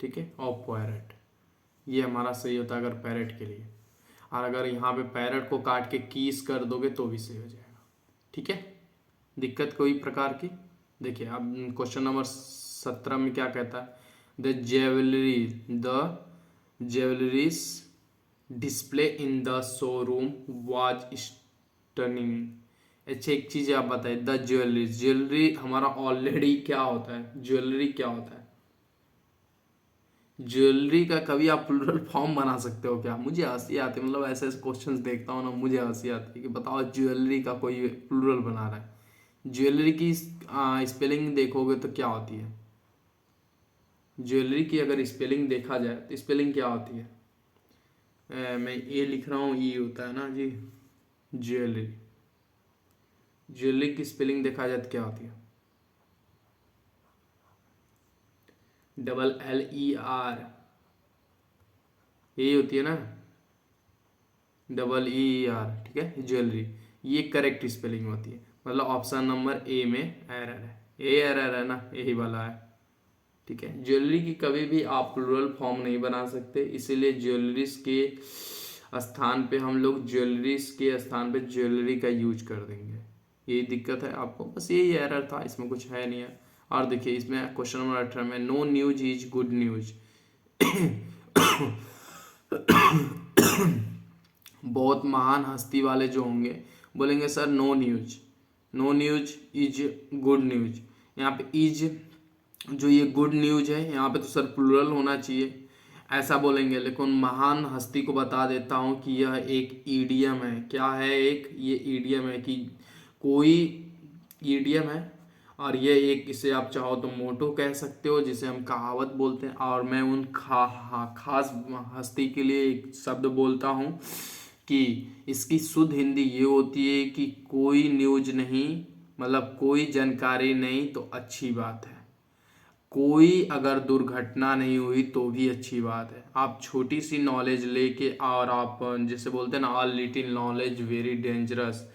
ठीक है। ऑफ पैरट ये हमारा सही होता है अगर पैरट के लिए, और अगर यहाँ पे पैरट को काट के कीस कर दोगे तो भी सही हो जाएगा, ठीक है। दिक्कत कोई प्रकार की। देखिए अब क्वेश्चन नंबर 17 में क्या कहता है? The jewelleries display in the showroom was stunning. अच्छा, एक चीज आप बताइए, द ज्वेलरी हमारा ऑलरेडी क्या होता है? ज्वेलरी क्या होता है? ज्वेलरी का कभी आप प्लूरल फॉर्म बना सकते हो क्या? मुझे हंसी आती है, मतलब ऐसे ऐसे क्वेश्चंस देखता हूँ ना, मुझे हंसी आती है कि बताओ ज्वेलरी का कोई प्लूरल बना रहा है। ज्वेलरी की स्पेलिंग देखोगे तो क्या होती है? ज्वेलरी की अगर स्पेलिंग देखा जाए तो स्पेलिंग क्या होती है? मैं ए लिख रहा हूँ, ई होता है ना जी। ज्वेलरी, ज्वेलरी की स्पेलिंग देखा जाए तो क्या होती है? LLER, यही होती है ना, EER, ठीक है, ज्वेलरी। ये करेक्ट स्पेलिंग होती है, मतलब ऑप्शन नंबर ए में एरर है, ए एरर है ना, यही वाला है, ठीक है। ज्वेलरी की कभी भी आप प्लूरल फॉर्म नहीं बना सकते, इसीलिए ज्वेलरीज के स्थान पे हम लोग ज्वेलरीज के स्थान पे ज्वेलरी का यूज कर देंगे। यही दिक्कत है आपको, बस यही एरर था, इसमें कुछ है नहीं है। और देखिए इसमें क्वेश्चन नंबर 18 में, no news is good news. बहुत महान हस्ती वाले जो होंगे बोलेंगे sir no news, no news is good news. यहाँ पे इज जो ये गुड न्यूज है, यहाँ पे तो सर प्लूरल होना चाहिए, ऐसा बोलेंगे। लेकिन महान हस्ती को बता देता हूँ कि यह एक ईडियम है। क्या है? एक ये ईडियम है, कि कोई ईडियम है, और ये एक, इसे आप चाहो तो मोटो कह सकते हो, जिसे हम कहावत बोलते हैं। और मैं उन खास हस्ती के लिए एक शब्द बोलता हूँ कि इसकी शुद्ध हिंदी ये होती है कि कोई न्यूज नहीं, मतलब कोई जानकारी नहीं तो अच्छी बात है, कोई अगर दुर्घटना नहीं हुई तो भी अच्छी बात है। आप छोटी सी नॉलेज लेके, और आप जैसे बोलते हैं ना, all little knowledge very dangerous,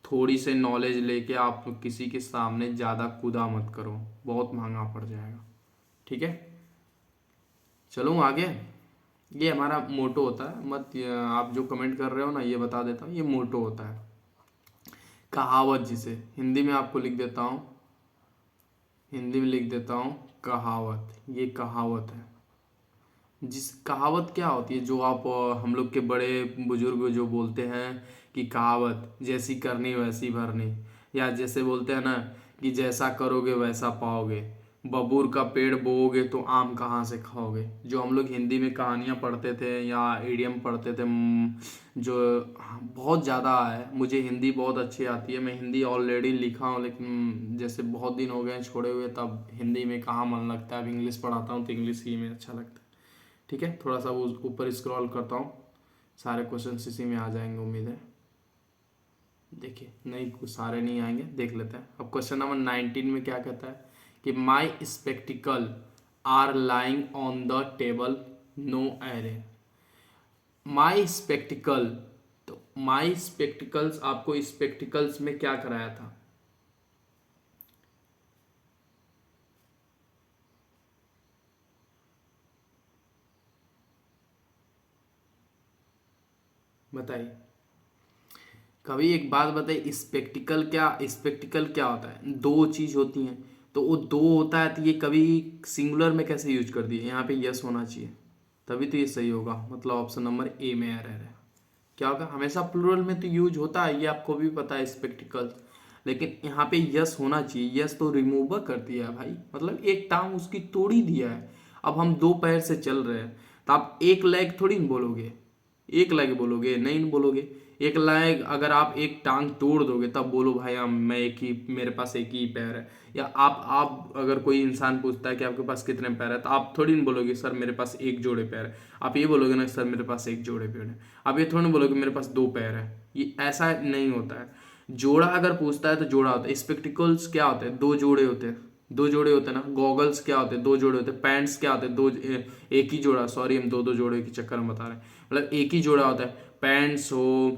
थोड़ी से नॉलेज लेके आप किसी के सामने ज़्यादा कूदा मत करो, बहुत महंगा पड़ जाएगा, ठीक है। चलो आगे, ये हमारा मोटो होता है। मत आप जो कमेंट कर रहे हो ना, ये बता देता हूँ, ये मोटो होता है। कहावत, जिसे हिंदी में आपको लिख देता हूँ, हिंदी में लिख देता हूँ कहावत, ये कहावत है। जिस कहावत क्या होती है, जो आप हम लोग के बड़े बुजुर्ग जो बोलते हैं कि कहावत जैसी करनी वैसी भरनी, या जैसे बोलते हैं ना कि जैसा करोगे वैसा पाओगे, बबूर का पेड़ बोओगे तो आम कहाँ से खाओगे। जो हम लोग हिंदी में कहानियाँ पढ़ते थे या इडियम पढ़ते थे, जो बहुत ज़्यादा है, मुझे हिंदी बहुत अच्छी आती है, मैं हिंदी ऑलरेडी लिखा हूँ, लेकिन जैसे बहुत दिन हो गए हैं छोड़े हुए, तब हिंदी में कहाँ मन लगता है। अब इंग्लिश पढ़ाता हूँ तो इंग्लिश ही में अच्छा लगता है, ठीक है। थोड़ा सा वो ऊपर स्क्रॉल करता हूँ, सारे क्वेश्चन इसी में आ जाएंगे उम्मीद है। देखिए नहीं, कुछ सारे नहीं आएंगे, देख लेते हैं। अब क्वेश्चन नंबर 19 में क्या कहता है कि my spectacle are lying on the table, no error. My spectacle, तो माई स्पेक्टिकल्स, आपको स्पेक्टिकल्स में क्या कराया था? बताइए, कभी एक बात बताइए, स्पेक्टिकल क्या होता है? दो चीज होती हैं, तो वो दो होता है, तो ये कभी सिंगुलर में कैसे यूज कर दिए? यहाँ पे यस होना चाहिए, तभी तो ये सही होगा, मतलब ऑप्शन नंबर ए में एरर है। क्या होगा? हमेशा प्लूरल में तो यूज होता है, ये आपको भी पता है, स्पेक्टिकल्स, लेकिन यहाँ पे यस होना चाहिए। यस तो रिमूवर कर दिया है भाई, मतलब एक टांग उसकी तोड़ ही दिया है। अब हम दो पैर से चल रहे हैं, तो आप एक लेग थोड़ी न बोलोगे, एक लेग बोलोगे, नहीं बोलोगे। एक लेग, अगर आप एक टांग तोड़ दोगे तब बोलो भाई हम, मैं एक ही, मेरे पास एक ही पैर है। या आप अगर कोई इंसान पूछता है कि आपके पास कितने पैर है, तो आप थोड़ी ना बोलोगे सर मेरे पास एक जोड़े पैर है। आप ये बोलोगे ना सर मेरे पास एक जोड़े पैर है। आप ये थोड़ी ना बोलोगे मेरे पास दो पैर है। ये ऐसा नहीं होता है। जोड़ा अगर पूछता है तो जोड़ा होता है। स्पेक्टिकल्स क्या होते हैं? दो जोड़े होते हैं, दो जोड़े होते हैं ना। गॉगल्स क्या होते हैं? दो जोड़े होते हैं। पैंट्स क्या होते हैं? दो, एक ही जोड़ा, सॉरी हम दो दो जोड़े के चक्कर में बता रहे हैं, मतलब एक ही जोड़ा होता है। पैंट्स हो,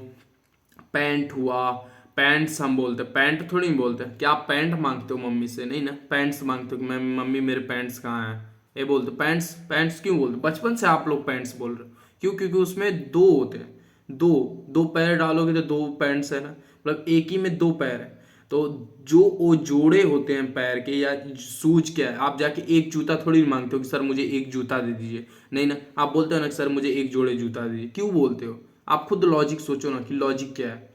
पैंट हुआ, पैंट्स हम बोलते हैं, पैंट थोड़ी नहीं बोलते। क्या आप पैंट मांगते हो मम्मी से? नहीं ना, पैंट्स मांगते हो, मैं मम्मी मेरे पैंट्स कहाँ हैं, ये बोलते पैंट्स। पैंट्स क्यों बोलते? बचपन से आप लोग पैंट्स बोल रहे हो, क्यों? क्योंकि उसमें दो होते हैं, दो दो पैर डालोगे तो दो पैंट्स है ना, मतलब एक ही में दो पैर है। तो जो वो जोड़े होते हैं पैर के या शूज क्या है, आप जाके एक जूता थोड़ी मांगते हो कि सर मुझे एक जूता दे दीजिए, नहीं ना, आप बोलते हो ना कि सर मुझे एक जोड़े जूता दीजिए। क्यों बोलते हो? आप खुद लॉजिक सोचो ना कि लॉजिक क्या है।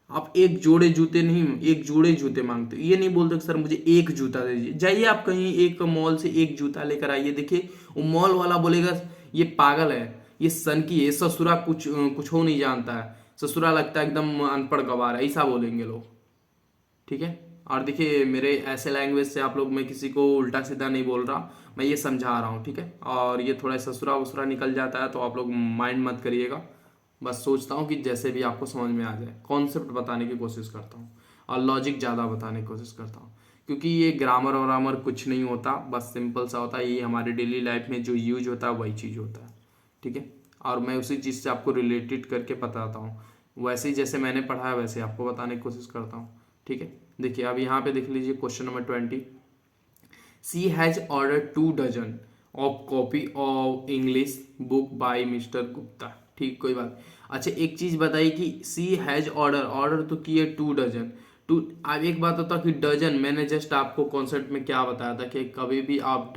आप एक जोड़े जूते नहीं, एक जोड़े जूते मांगते हो, ये नहीं बोलते कि सर मुझे एक जूता दे दीजिए। जाइए आप कहीं एक मॉल से एक जूता लेकर आइए, देखिए वो मॉल वाला बोलेगा ये पागल है, ये सन की है, ससुरा कुछ कुछ हो नहीं जानता है, ससुरा लगता है एकदम अनपढ़ गवार है, ऐसा बोलेंगे लोग। ठीक है। और देखिए मेरे ऐसे लैंग्वेज से आप लोग, मैं किसी को उल्टा सीधा नहीं बोल रहा, मैं ये समझा रहा हूँ। ठीक है। और ये थोड़ा ससुरा वसुरा निकल जाता है तो आप लोग माइंड मत करिएगा। बस सोचता हूँ कि जैसे भी आपको समझ में आ जाए, कॉन्सेप्ट बताने की कोशिश करता हूँ और लॉजिक ज़्यादा बताने की कोशिश करता हूँ, क्योंकि ये ग्रामर वरामर कुछ नहीं होता, बस सिंपल सा होता है। ये हमारे डेली लाइफ में जो यूज होता है वही चीज़ होता है। ठीक है। और मैं उसी चीज़ से आपको रिलेटेड करके बताता हूँ, वैसे ही जैसे मैंने पढ़ा है वैसे आपको बताने की कोशिश करता हूँ। ठीक है। देखिए अब यहाँ पे देख लीजिए question number 20। She has order 2 dozen of copy of English book by mister Gupta. ठीक, कोई बात। अच्छा एक चीज बताइए कि सी हैज ऑर्डर, ऑर्डर तो की है 2 डजन। टू, अब एक बात होता कि डजन, मैंने जस्ट आपको कॉन्सेप्ट में क्या बताया था कि कभी भी आप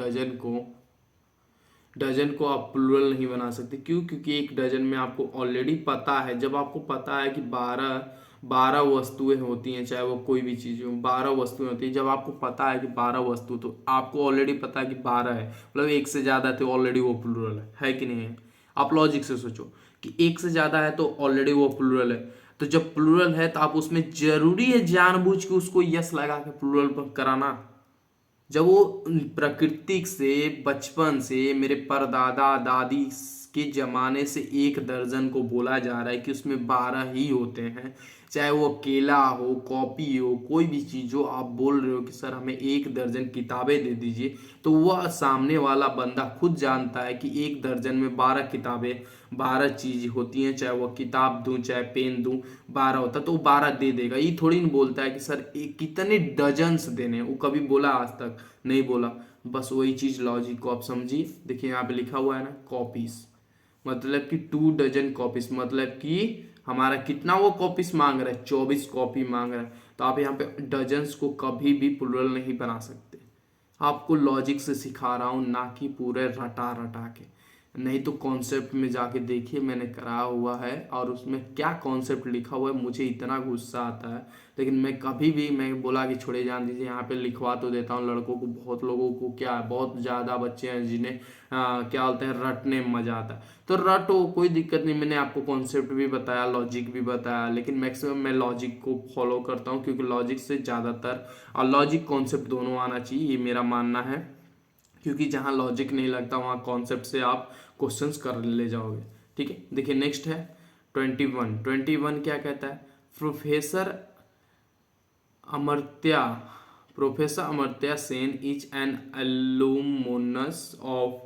डजन को आप प्लूरल नहीं बना सकते। क्यों? क्योंकि एक डजन में आपको ऑलरेडी पता है, जब आपको पता है कि 12 वस्तुएं होती हैं, चाहे वो कोई भी चीज़ हो, 12 वस्तुएं होती हैं। जब आपको पता है कि 12 वस्तु, तो आपको ऑलरेडी पता है कि 12 है, मतलब एक से ज़्यादा है तो ऑलरेडी वो प्लूरल है कि नहीं है? आप लॉजिक से सोचो कि एक से ज़्यादा है तो ऑलरेडी वो प्लूरल है। तो जब प्लूरल है तो आप उसमें जरूरी है जानबूझ के उसको यस लगा के प्लूरल कराना। जब वो प्राकृतिक से बचपन से मेरे परदादा दादी के जमाने से 1 दर्जन को बोला जा रहा है कि उसमें 12 ही होते हैं, चाहे वो केला हो, कॉपी हो, कोई भी चीज हो, आप बोल रहे हो कि सर हमें 1 दर्जन किताबें दे दीजिए, तो वह सामने वाला बंदा खुद जानता है कि 1 दर्जन में 12 किताबें, 12 चीज होती हैं, चाहे वो किताब दूं चाहे पेन दूं, 12 होता तो वो 12 दे देगा। ये थोड़ी नहीं बोलता है कि सर कितने डजन्स देने, वो कभी बोला आज तक नहीं बोला। बस वही चीज लॉजिक को आप समझिए। देखिए यहाँ पे लिखा हुआ है ना कॉपीज, मतलब कि 2 डजन कॉपीज, मतलब कि हमारा कितना वो कॉपीज मांग रहा है, 24 कॉपी मांग रहा है। तो आप यहाँ पे डजन्स को कभी भी प्लूरल नहीं बना सकते। आपको लॉजिक से सिखा रहा हूँ, ना कि पूरे रटा रटा के। नहीं तो कॉन्सेप्ट में जाके देखिए, मैंने कराया हुआ है और उसमें क्या कॉन्सेप्ट लिखा हुआ है, मुझे इतना गुस्सा आता है। लेकिन मैं कभी भी, मैं बोला कि छोड़े जान दीजिए, यहाँ पे लिखवा तो देता हूँ लड़कों को। बहुत लोगों को क्या है, बहुत ज़्यादा बच्चे हैं जिन्हें क्या बोलते हैं, रटने में मजा आता है। तो रटो, कोई दिक्कत नहीं। मैंने आपको कॉन्सेप्ट भी बताया, लॉजिक भी बताया, लेकिन मैक्सिमम मैं लॉजिक को फॉलो करता हूँ, क्योंकि लॉजिक से ज़्यादातर, और लॉजिक कॉन्सेप्ट दोनों आना चाहिए, ये मेरा मानना है। क्योंकि जहाँ लॉजिक नहीं लगता वहाँ कॉन्सेप्ट से आप क्वेश्चंस कर ले जाओगे। ठीक है। देखिए नेक्स्ट है 21। क्या कहता है? Professor Amartya professor Amartya Sen is N alumnus of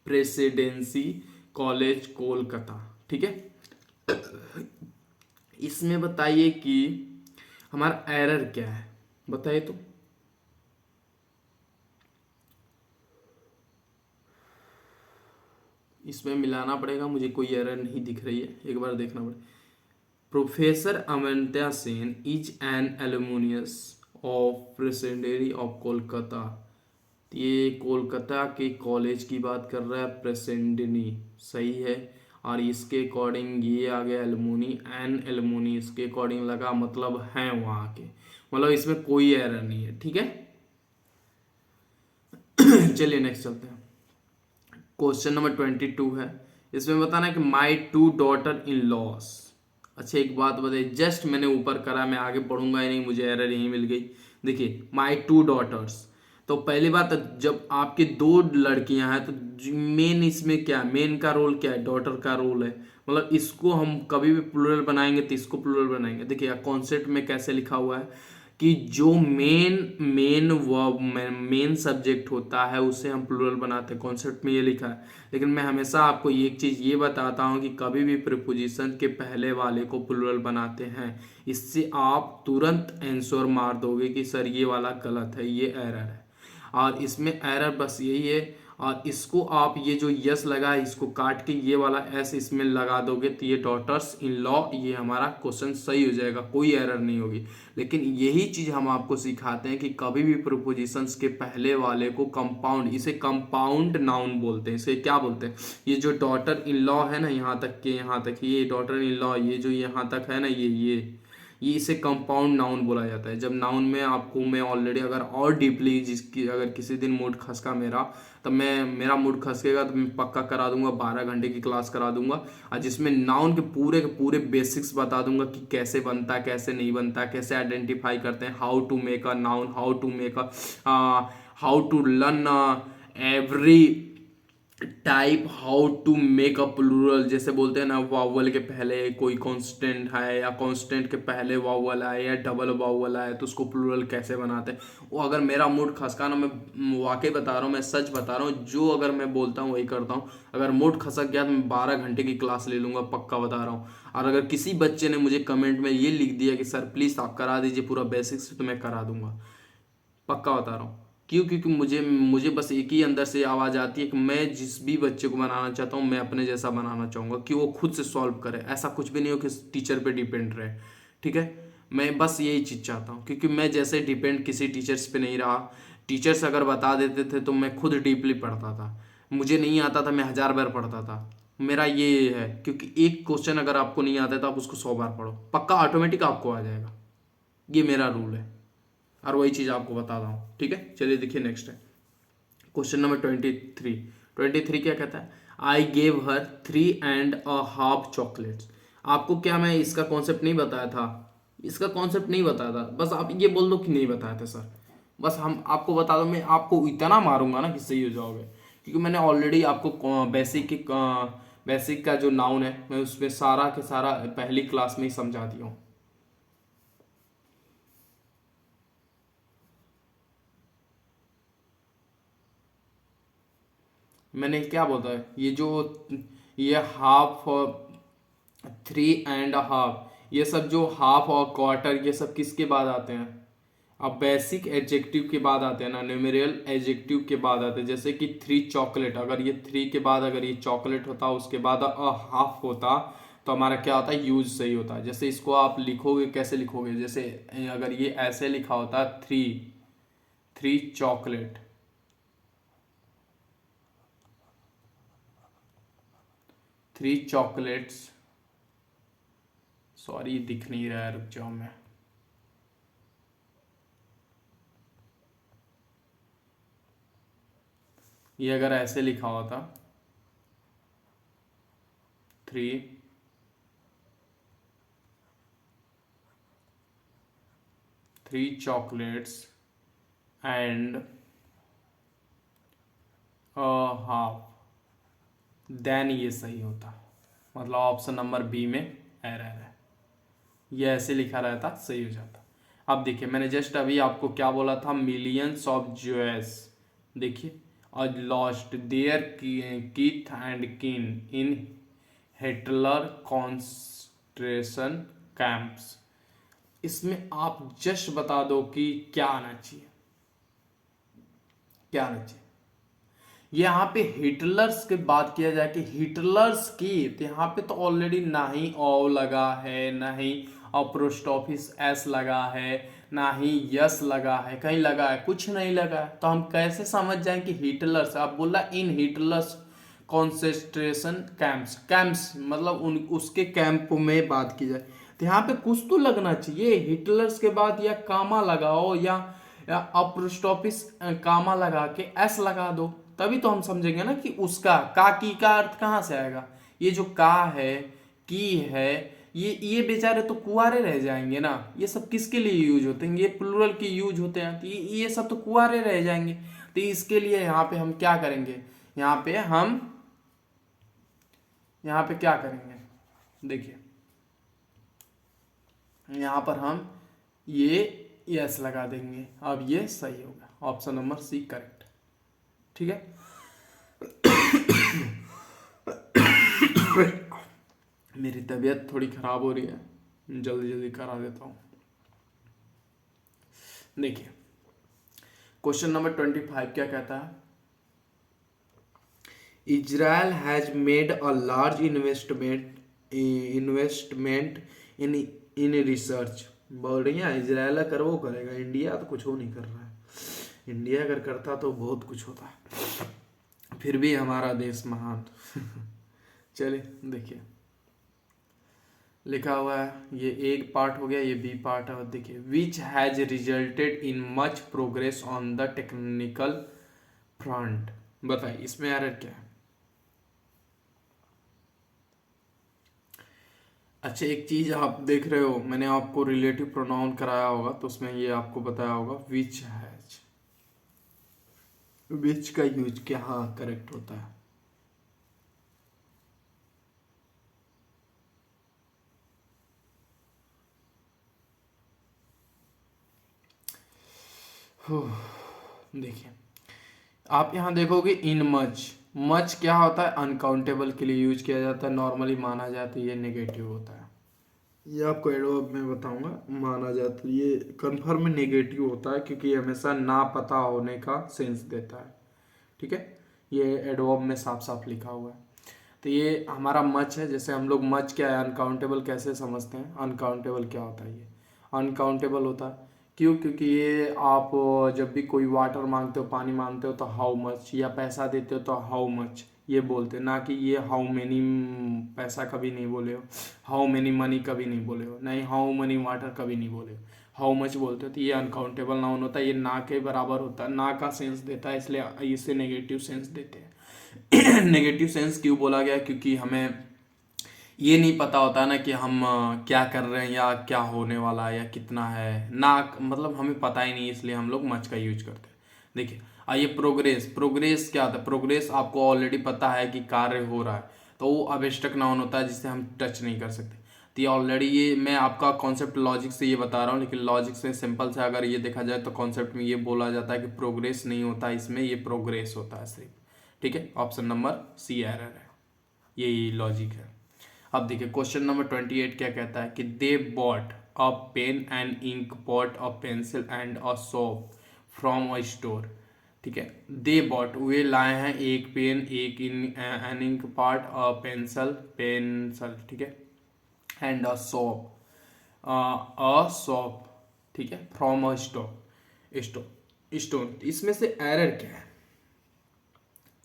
presidency college Kolkata. ठीक है। इसमें बताइए कि हमारा एरर क्या है, बताइए तो। इसमें मिलाना पड़ेगा, मुझे कोई एरर नहीं दिख रही है, एक बार देखना पड़ेगा। Professor Amartya Sen is an alumnus of presidency of Kolkata. ये कोलकाता के कॉलेज की बात कर रहा है, प्रेसिडेंसी सही है। और इसके अकॉर्डिंग ये आ गया एलुमनी, एन एलुमनी इसके अकॉर्डिंग लगा, मतलब है वहाँ के, मतलब इसमें कोई एरर नहीं है। ठीक है। चलिए नेक्स्ट चलते हैं। क्वेश्चन नंबर 22 है। इसमें बताना है कि माई 2 डॉटर इन लॉस। अच्छा एक बात बताइए, जस्ट मैंने ऊपर करा, मैं आगे पढ़ूंगा ही नहीं, मुझे एरर यहीं मिल गई। देखिए माई 2 डॉटर्स, तो पहली बात, जब आपकी 2 लड़कियां हैं तो मेन इसमें क्या, मेन का रोल क्या है, डॉटर का रोल है। मतलब इसको हम कभी भी प्लूरल बनाएंगे तो इसको प्लूरल बनाएंगे। देखिए कॉन्सेप्ट में कैसे लिखा हुआ है कि जो मेन सब्जेक्ट होता है उसे हम प्लूरल बनाते हैं, कॉन्सेप्ट में ये लिखा है। लेकिन मैं हमेशा आपको एक चीज ये बताता हूँ कि कभी भी प्रीपोजिशन के पहले वाले को प्लूरल बनाते हैं, इससे आप तुरंत आंसर मार दोगे कि सर ये वाला गलत है, ये एरर है। और इसमें एरर बस यही है। और इसको आप ये जो यस लगा है इसको काट के ये वाला एस इसमें लगा दोगे तो ये डॉटर्स इन लॉ, ये हमारा क्वेश्चन सही हो जाएगा, कोई एरर नहीं होगी। लेकिन यही चीज हम आपको सिखाते हैं कि कभी भी प्रोपोजिशंस के पहले वाले को कंपाउंड, इसे कंपाउंड नाउन बोलते हैं। इसे क्या बोलते हैं, ये जो डॉटर इन लॉ है ना, यहाँ तक के यहाँ तक, ये डॉटर इन लॉ, ये जो यहाँ तक है ना, ये इसे कंपाउंड नाउन बोला जाता है। जब नाउन में आपको मैं ऑलरेडी अगर और डीपली जिसकी अगर किसी दिन मूड खसका मेरा, तब मेरा मूड खसकेगा तो मैं पक्का करा दूंगा 12 घंटे की क्लास करा दूंगा, और जिसमें नाउन के पूरे बेसिक्स बता दूंगा कि कैसे बनता है, कैसे नहीं बनता, कैसे आइडेंटिफाई करते हैं, how to make a noun, how to learn every type, how to make a plural. जैसे बोलते हैं ना, वावल के पहले कोई कांस्टेंट है या कांस्टेंट के पहले वावल आए या डबल वावल आए तो उसको प्लूरल कैसे बनाते हैं। वो अगर मेरा मूड खसका ना, मैं वाकई बता रहा हूँ, मैं सच बता रहा हूँ, जो अगर मैं बोलता हूँ वही करता हूँ। अगर मूड खसक गया तो मैं 12 घंटे की क्लास ले लूंगा, पक्का बता रहा हूँ। और अगर किसी बच्चे ने मुझे कमेंट में ये लिख दिया कि सर प्लीज़ आप करा दीजिए पूरा बेसिक्स, तो मैं करा दूंगा, पक्का बता रहा हूँ। क्यों? क्योंकि मुझे मुझे बस एक ही अंदर से आवाज़ आती है कि मैं जिस भी बच्चे को बनाना चाहता हूँ, मैं अपने जैसा बनाना चाहूँगा कि वो खुद से सॉल्व करे। ऐसा कुछ भी नहीं हो कि टीचर पे डिपेंड रहे, ठीक है। मैं बस यही चीज़ चाहता हूँ, क्योंकि मैं जैसे डिपेंड किसी टीचर्स पे नहीं रहा। टीचर्स अगर बता देते थे तो मैं खुद डीपली पढ़ता था, मुझे नहीं आता था मैं 1000 बार पढ़ता था। मेरा ये है, क्योंकि एक क्वेश्चन अगर आपको नहीं आता है तो आप उसको 100 बार पढ़ो, पक्का ऑटोमेटिक आपको आ जाएगा। ये मेरा रूल है और वही चीज़ आपको बता रहा हूँ, ठीक है। चलिए देखिए नेक्स्ट है क्वेश्चन नंबर 23। 23 क्या कहता है, आई गेव हर 3.5 चॉकलेट्स। आपको क्या मैं इसका कॉन्सेप्ट नहीं बताया था, इसका कॉन्सेप्ट नहीं बताया था, बस आप ये बोल दो कि नहीं बताया था सर, बस हम आपको बता दो। मैं आपको इतना मारूंगा ना कि सही हो जाओगे, क्योंकि मैंने ऑलरेडी आपको बेसिक का जो नाउन है मैं उसमें सारा के सारा पहली क्लास में ही समझा दिया हूँ। मैंने क्या बोलता है, ये हाफ और 3.5, ये सब जो हाफ और क्वार्टर, ये सब किसके बाद आते हैं, अब बेसिक एडजेक्टिव के बाद आते हैं ना, न्यूमेरियल एडजेक्टिव के बाद आते हैं। जैसे कि 3 चॉकलेट, अगर ये 3 के बाद अगर ये चॉकलेट होता, उसके बाद हाफ होता, तो हमारा क्या होता है, यूज सही होता है। जैसे इसको आप लिखोगे, कैसे लिखोगे, जैसे अगर ये ऐसे लिखा होता 3 चॉकलेट, 3 चॉकलेट्स, सॉरी दिख नहीं रहा है, रुक जाओ मैं, ये अगर ऐसे लिखा होता 3 चॉकलेट्स एंड हाफ, देन ये सही होता, मतलब ऑप्शन नंबर बी में एरर है, ये ऐसे लिखा रहता सही हो जाता। अब देखिए मैंने जस्ट अभी आपको क्या बोला था, मिलियंस ऑफ जूएस, देखिए, और लॉस्ट देयर किथ एंड किन इन हिटलर कॉन्सेंट्रेशन कैंप्स। इसमें आप जस्ट बता दो कि क्या आना चाहिए, क्या आना चाहिए। यहाँ पे हिटलर्स की बात किया जाए कि हिटलर्स की, तो यहाँ पे तो ऑलरेडी ना ही ओ लगा है, ना ही अपोस्ट्रोफिस एस लगा है, ना ही यस लगा है, कहीं लगा है, कुछ नहीं लगा है। तो हम कैसे समझ जाएं कि हिटलर्स, आप बोला इन हिटलर्स कॉन्सेंट्रेशन कैंप्स, कैंप्स मतलब उसके कैंप में बात की जाए, तो यहाँ पे कुछ तो लगना चाहिए। हिटलर्स के बाद या कामा लगाओ या अपोस्ट्रोफिस कामा लगा के एस लगा दो, तभी तो हम समझेंगे ना कि उसका का की का अर्थ कहाँ से आएगा। ये जो का है, की है, ये बेचारे तो कुआरे रह जाएंगे ना। ये सब किसके लिए यूज होते हैं, ये प्लूरल के यूज होते हैं, तो ये सब तो कुआरे रह जाएंगे। तो इसके लिए यहाँ पे हम क्या करेंगे, यहाँ पे क्या करेंगे, देखिए यहाँ पर हम ये यस लगा देंगे, अब ये सही होगा, ऑप्शन नंबर सी करेक्ट, ठीक है। मेरी तबीयत थोड़ी खराब हो रही है, जल्दी जल्दी करा देता हूँ। देखिए क्वेश्चन नंबर 25 क्या कहता है, Israel has made a large investment in in research. बढ़िया, इजराइल अगर वो करेगा, इंडिया तो कुछ हो नहीं कर रहा है। इंडिया अगर करता तो बहुत कुछ होता है, फिर भी हमारा देश महान। चलिए देखिए, लिखा हुआ है, ये एक पार्ट हो गया, ये बी पार्ट है। देखिए, which has resulted in much progress on the technical front. बताइए इसमें एरर क्या है। अच्छा, एक चीज आप देख रहे हो, मैंने आपको रिलेटिव प्रोनाउन कराया होगा तो उसमें ये आपको बताया होगा विच हैज, विच का यूज क्या हाँ करेक्ट होता है। देखिए, आप यहाँ देखोगे इन मच, मच क्या होता है, अनकाउंटेबल के लिए यूज किया जाता है, नॉर्मली माना जाता है ये नेगेटिव होता है। ये आपको एडवर्ब में बताऊंगा, माना जाता है ये कन्फर्म नेगेटिव होता है क्योंकि ये हमेशा ना पता होने का सेंस देता है। ठीक है, ये एडवर्ब में साफ साफ लिखा हुआ है। तो ये हमारा मच है, जैसे हम लोग मच क्या है, अनकाउंटेबल कैसे समझते हैं, अनकाउंटेबल क्या होता है, ये अनकाउंटेबल होता है। क्यों? क्योंकि ये आप जब भी कोई वाटर मांगते हो, पानी मांगते हो तो हाउ मच, या पैसा देते हो तो हाउ मच ये बोलते हैं, ना कि ये हाउ मेनी पैसा कभी नहीं बोले हो, हाउ मेनी मनी कभी नहीं बोले हो, नहीं हाउ मनी वाटर कभी नहीं बोले हो, हाउ मच बोलते हो। तो ये अनकाउंटेबल नाउन होता है, ये ना के बराबर होता है, ना का सेंस देता है, इसलिए इसे नेगेटिव सेंस देते हैं। नेगेटिव सेंस क्यों बोला गया? क्योंकि हमें ये नहीं पता होता ना कि हम क्या कर रहे हैं या क्या होने वाला है या कितना है, ना मतलब हमें पता ही नहीं, इसलिए हम लोग मच का यूज करते हैं। देखिए, आइए प्रोग्रेस, प्रोग्रेस क्या होता है? प्रोग्रेस आपको ऑलरेडी पता है कि कार्य हो रहा है, तो वो अवेष्टक नाउन होता है जिसे हम टच नहीं कर सकते। तो ये ऑलरेडी, ये मैं आपका कॉन्सेप्ट लॉजिक से ये बता रहा हूँ, लेकिन लॉजिक से सिंपल से अगर ये देखा जाए तो कॉन्सेप्ट में ये बोला जाता है कि प्रोग्रेस नहीं होता इसमें, ये प्रोग्रेस होता है सिर्फ। ठीक है, ऑप्शन नंबर सी एरर है, यही लॉजिक है। अब देखिए क्वेश्चन नंबर 28 क्या कहता है कि they bought a pen and ink pot a pencil and a soap from a store. ठीक है, दे बॉट वे लाए हैं एक पेन, एक an ink pot, a pencil pencil, ठीक है, एंड अ सॉप, ठीक है, from a store store stone. इसमें से एरर क्या है?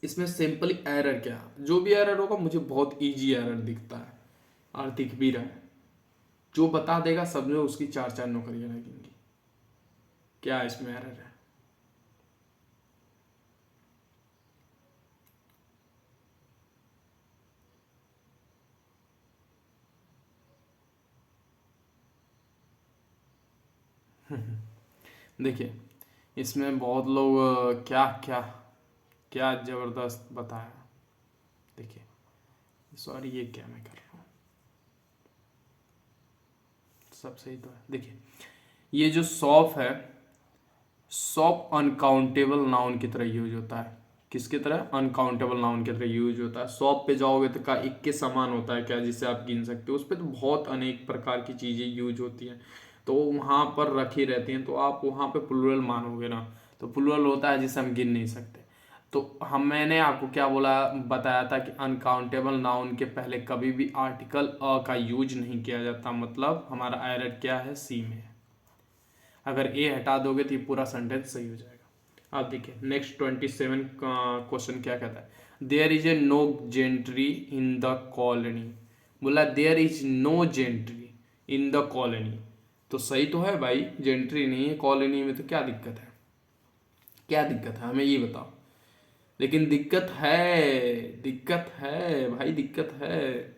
इसमें सिंपली एरर क्या है? जो भी एरर होगा मुझे बहुत इजी एरर दिखता है और दिख भी रहा है। जो बता देगा समझो उसकी चार चार नौकरियां लगेंगी। क्या इसमें एरर है? देखिए, इसमें बहुत लोग क्या क्या क्या जबरदस्त बताया। देखिए, सॉरी ये क्या मैं कर रहा हूँ, सब सही तो है। देखिए, ये जो सॉफ है, सॉप अनकाउंटेबल नाउन की तरह यूज होता है। किसकी तरह? अनकाउंटेबल नाउन की तरह यूज होता है। सॉप पे जाओगे तो का एक के समान होता है क्या, जिसे आप गिन सकते हो? उस पर तो बहुत अनेक प्रकार की चीजें यूज होती हैं, तो वहां पर रखी रहती हैं, तो आप वहां पे प्लूरल मानोगे ना, तो प्लूरल होता है जिसे हम गिन नहीं सकते। तो हम मैंने आपको क्या बोला, बताया था कि अनकाउंटेबल नाउन के पहले कभी भी आर्टिकल अ का यूज नहीं किया जाता, मतलब हमारा एरर क्या है, सी में है। अगर ए हटा दोगे तो ये पूरा सेंटेंस सही हो जाएगा। अब देखिए नेक्स्ट 27 क्वेश्चन क्या कहता है, there is a no gentry in the colony. बोला there is no gentry in the colony, तो सही तो है भाई, जेंट्री नहीं है कॉलोनी में, तो क्या दिक्कत है? क्या दिक्कत है हमें ये बताओ। लेकिन दिक्कत है, दिक्कत है भाई, दिक्कत है।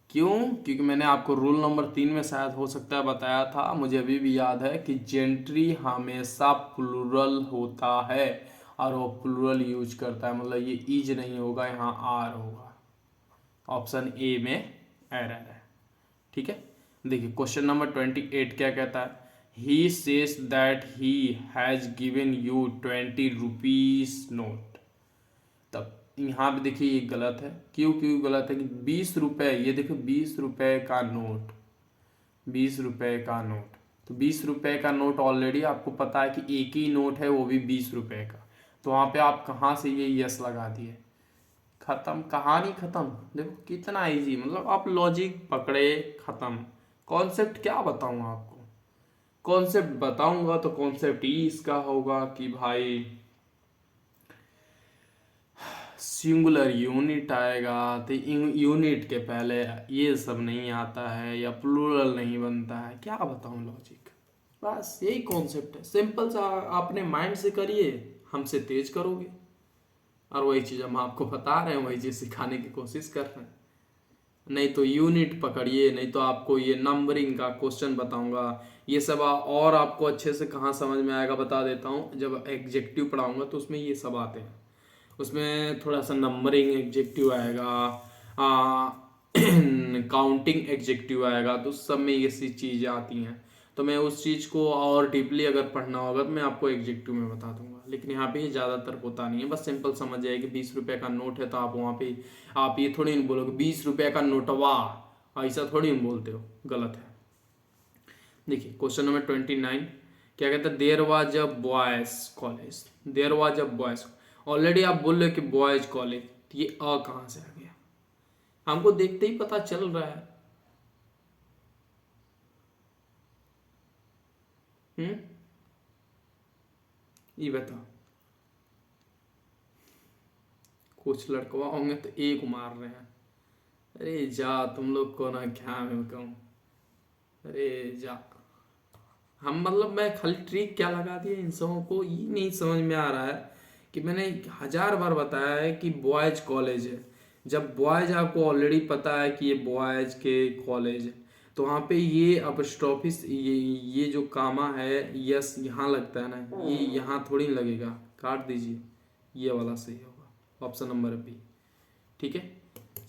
क्यों? क्योंकि मैंने आपको रूल नंबर 3 में शायद हो सकता है बताया था, मुझे अभी भी याद है कि जेंट्री हमेशा प्लूरल होता है और वो प्लूरल यूज करता है, मतलब ये इज नहीं होगा, यहाँ आर होगा। ऑप्शन ए में एरर है। ठीक है, देखिए क्वेश्चन नंबर 28 क्या कहता है, he says that he has given you 20 rupees note. तब यहाँ पे देखिए ये गलत है। क्यों क्यों गलत है? कि 20 रुपए, ये देखो 20 रुपए का नोट, 20 रुपए का नोट, तो 20 रुपए का नोट ऑलरेडी आपको पता है कि एक ही नोट है, वो भी 20 रुपए का। तो वहाँ पे आप कहाँ से ये यस लगा दिए, खत्म, कहानी खत्म। देखो कितना इजी, मतलब आप लॉजिक पकड़े, खत्म। कॉन्सेप्ट क्या बताऊँ आपको, कॉन्सेप्ट बताऊंगा तो कॉन्सेप्ट ही इसका होगा कि भाई सिंगुलर यूनिट आएगा तो यूनिट के पहले ये सब नहीं आता है या प्लूरल नहीं बनता है, क्या बताऊं लॉजिक। बस यही कॉन्सेप्ट है, सिंपल सा, अपने माइंड से करिए, हमसे तेज करोगे। और वही चीज़ हम आपको बता रहे हैं, वही चीज़ सिखाने की कोशिश कर रहे हैं। नहीं तो यूनिट पकड़िए, नहीं तो आपको ये नंबरिंग का क्वेश्चन बताऊंगा, ये सब और आपको अच्छे से कहाँ समझ में आएगा बता देता हूँ। जब एग्जेक्टिव पढ़ाऊंगा तो उसमें ये सब आते हैं, उसमें थोड़ा सा नंबरिंग एग्जेक्टिव आएगा, काउंटिंग एग्जेक्टिव आएगा, तो उस सब में ये सी चीज़ें आती हैं। तो मैं उस चीज़ को और डीपली अगर पढ़ना होगा तो मैं आपको एग्जेक्टिव में बता दूंगा, लेकिन यहाँ पे ये ज़्यादातर होता नहीं है। बस सिंपल समझ जाए कि 20 रुपए का नोट है तो आप वहाँ पे आप ये थोड़ी नहीं बोलोगे 20 रुपए का नोटवा, ऐसा थोड़ी नहीं बोलते हो, गलत है। देखिए क्वेश्चन नंबर 29 क्या कहता है, there was a boys college, there was a boys. Already आप बोल रहे हो कि बॉयज कॉलेज, तो ये अ कहाँ से आ गया, हमको देखते ही पता चल रहा है। ये बताओ, कुछ लड़कवा होंगे तो एक मार रहे हैं, अरे जा तुम लोग को ना, क्या मैं कहूँ, अरे जा। हम मतलब मैं खाली ट्रिक क्या लगा दिया इन सबों को, ये नहीं समझ में आ रहा है कि मैंने 1000 बार बताया है कि बॉयज कॉलेज है। जब बॉयज आपको ऑलरेडी पता है कि ये बॉयज के कॉलेज है, तो वहाँ पे ये अपस्ट्रॉफिस, ये जो कामा है, यस यहाँ लगता है ना, ये यहाँ थोड़ी लगेगा, काट दीजिए, ये वाला सही होगा, ऑप्शन नंबर बी। ठीक है,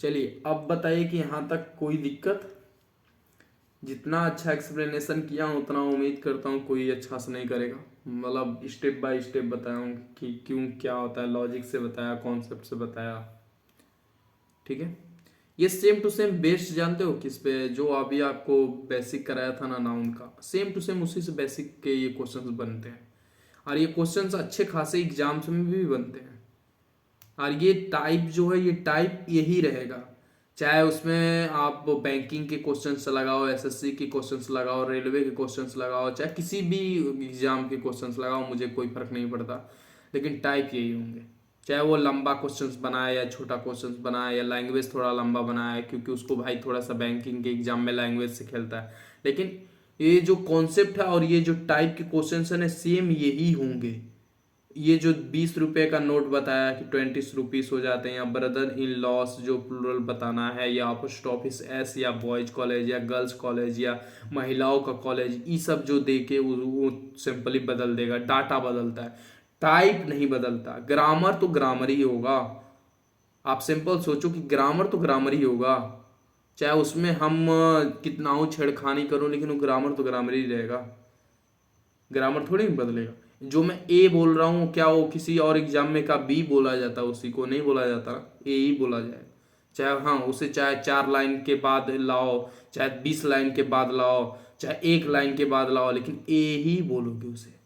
चलिए अब बताइए कि यहाँ तक कोई दिक्कत। जितना अच्छा एक्सप्लेनेशन किया हूँ उतना उम्मीद करता हूँ कोई अच्छा से नहीं करेगा, मतलब स्टेप बाय स्टेप बताया हूँ कि क्यों क्या होता है, लॉजिक से बताया, कॉन्सेप्ट से बताया। ठीक है, ये सेम टू सेम बेस्ड जानते हो किस पे, जो अभी आपको बेसिक कराया था ना नाउन का, सेम टू सेम उसी से बेसिक के ये क्वेश्चंस बनते हैं। और ये क्वेश्चंस अच्छे खासे एग्जाम्स में भी बनते हैं। और ये टाइप जो है, ये टाइप यही रहेगा, चाहे उसमें आप बैंकिंग के क्वेश्चंस लगाओ, एसएससी के क्वेश्चंस लगाओ, रेलवे के क्वेश्चंस लगाओ, चाहे किसी भी एग्जाम के क्वेश्चंस लगाओ, मुझे कोई फर्क नहीं पड़ता, लेकिन टाइप यही होंगे। चाहे वो लंबा क्वेश्चंस बनाए या छोटा क्वेश्चंस बनाए या लैंग्वेज थोड़ा लंबा बनाए, क्योंकि उसको भाई थोड़ा सा बैंकिंग के एग्जाम में लैंग्वेज से खेलता है, लेकिन ये जो कॉन्सेप्ट है और ये जो टाइप के क्वेश्चन है ना, सेम यही होंगे। ये जो 20 रुपए का नोट बताया कि 20 रुपीस हो जाते हैं, या ब्रदर इन लॉस जो प्लूरल बताना है, या ऑफिस एस, या बॉयज कॉलेज या गर्ल्स कॉलेज या महिलाओं का कॉलेज, ये सब जो दे के वो सिंपली बदल देगा, डाटा बदलता है, टाइप नहीं बदलता। ग्रामर तो ग्रामर ही होगा, आप सिंपल सोचो कि ग्रामर तो ग्रामर ही होगा, चाहे उसमें हम कितना हो छेड़खानी करूं, लेकिन वो ग्रामर तो ग्रामर ही रहेगा, ग्रामर थोड़ी नहीं बदलेगा। जो मैं ए बोल रहा हूँ, क्या वो किसी और एग्जाम में का बी बोला जाता, उसी को नहीं बोला जाता, ए ही बोला जाए। चाहे हाँ उसे चाहे 4 लाइन के बाद लाओ, चाहे 20 लाइन के बाद लाओ, चाहे 1 लाइन के बाद लाओ, लेकिन ए ही बोलोगे उसे।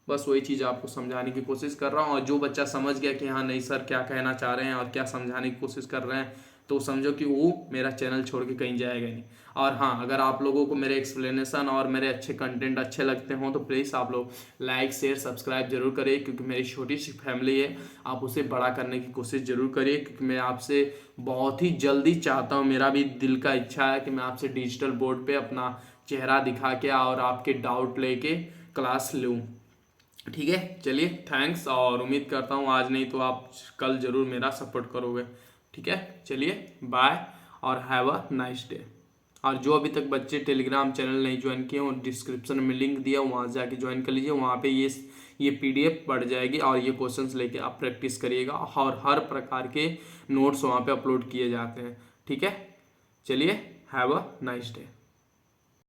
बस वही चीज़ आपको समझाने की कोशिश कर रहा हूँ। और जो बच्चा समझ गया कि हाँ नहीं सर क्या कहना चाह रहे हैं और क्या समझाने की कोशिश कर रहे हैं, तो समझो कि वो मेरा चैनल छोड़ के कहीं जाएगा नहीं। और हाँ, अगर आप लोगों को मेरे एक्सप्लेनेशन और मेरे अच्छे कंटेंट अच्छे लगते हों तो प्लीज़ आप लोग लाइक शेयर सब्सक्राइब जरूर करिए, क्योंकि मेरी छोटी सी फैमिली है, आप उसे बड़ा करने की कोशिश जरूर करिए, क्योंकि मैं आपसे बहुत ही जल्दी चाहता हूँ, मेरा भी दिल का इच्छा है कि मैं आपसे डिजिटल बोर्ड पर अपना चेहरा दिखा के और आपके डाउट लेके क्लास लूँ। ठीक है, चलिए थैंक्स, और उम्मीद करता हूँ आज नहीं तो आप कल जरूर मेरा सपोर्ट करोगे। ठीक है, चलिए बाय और हैव अ नाइस डे। और जो अभी तक बच्चे टेलीग्राम चैनल नहीं ज्वाइन किए हैं, डिस्क्रिप्शन में लिंक दिया, वहाँ जाके ज्वाइन कर लीजिए, वहाँ पे ये पीडीएफ पढ़ जाएगी और ये क्वेश्चंस लेके आप प्रैक्टिस करिएगा, और हर प्रकार के नोट्स वहाँ पे अपलोड किए जाते हैं। ठीक है, चलिए हैव अ नाइस डे।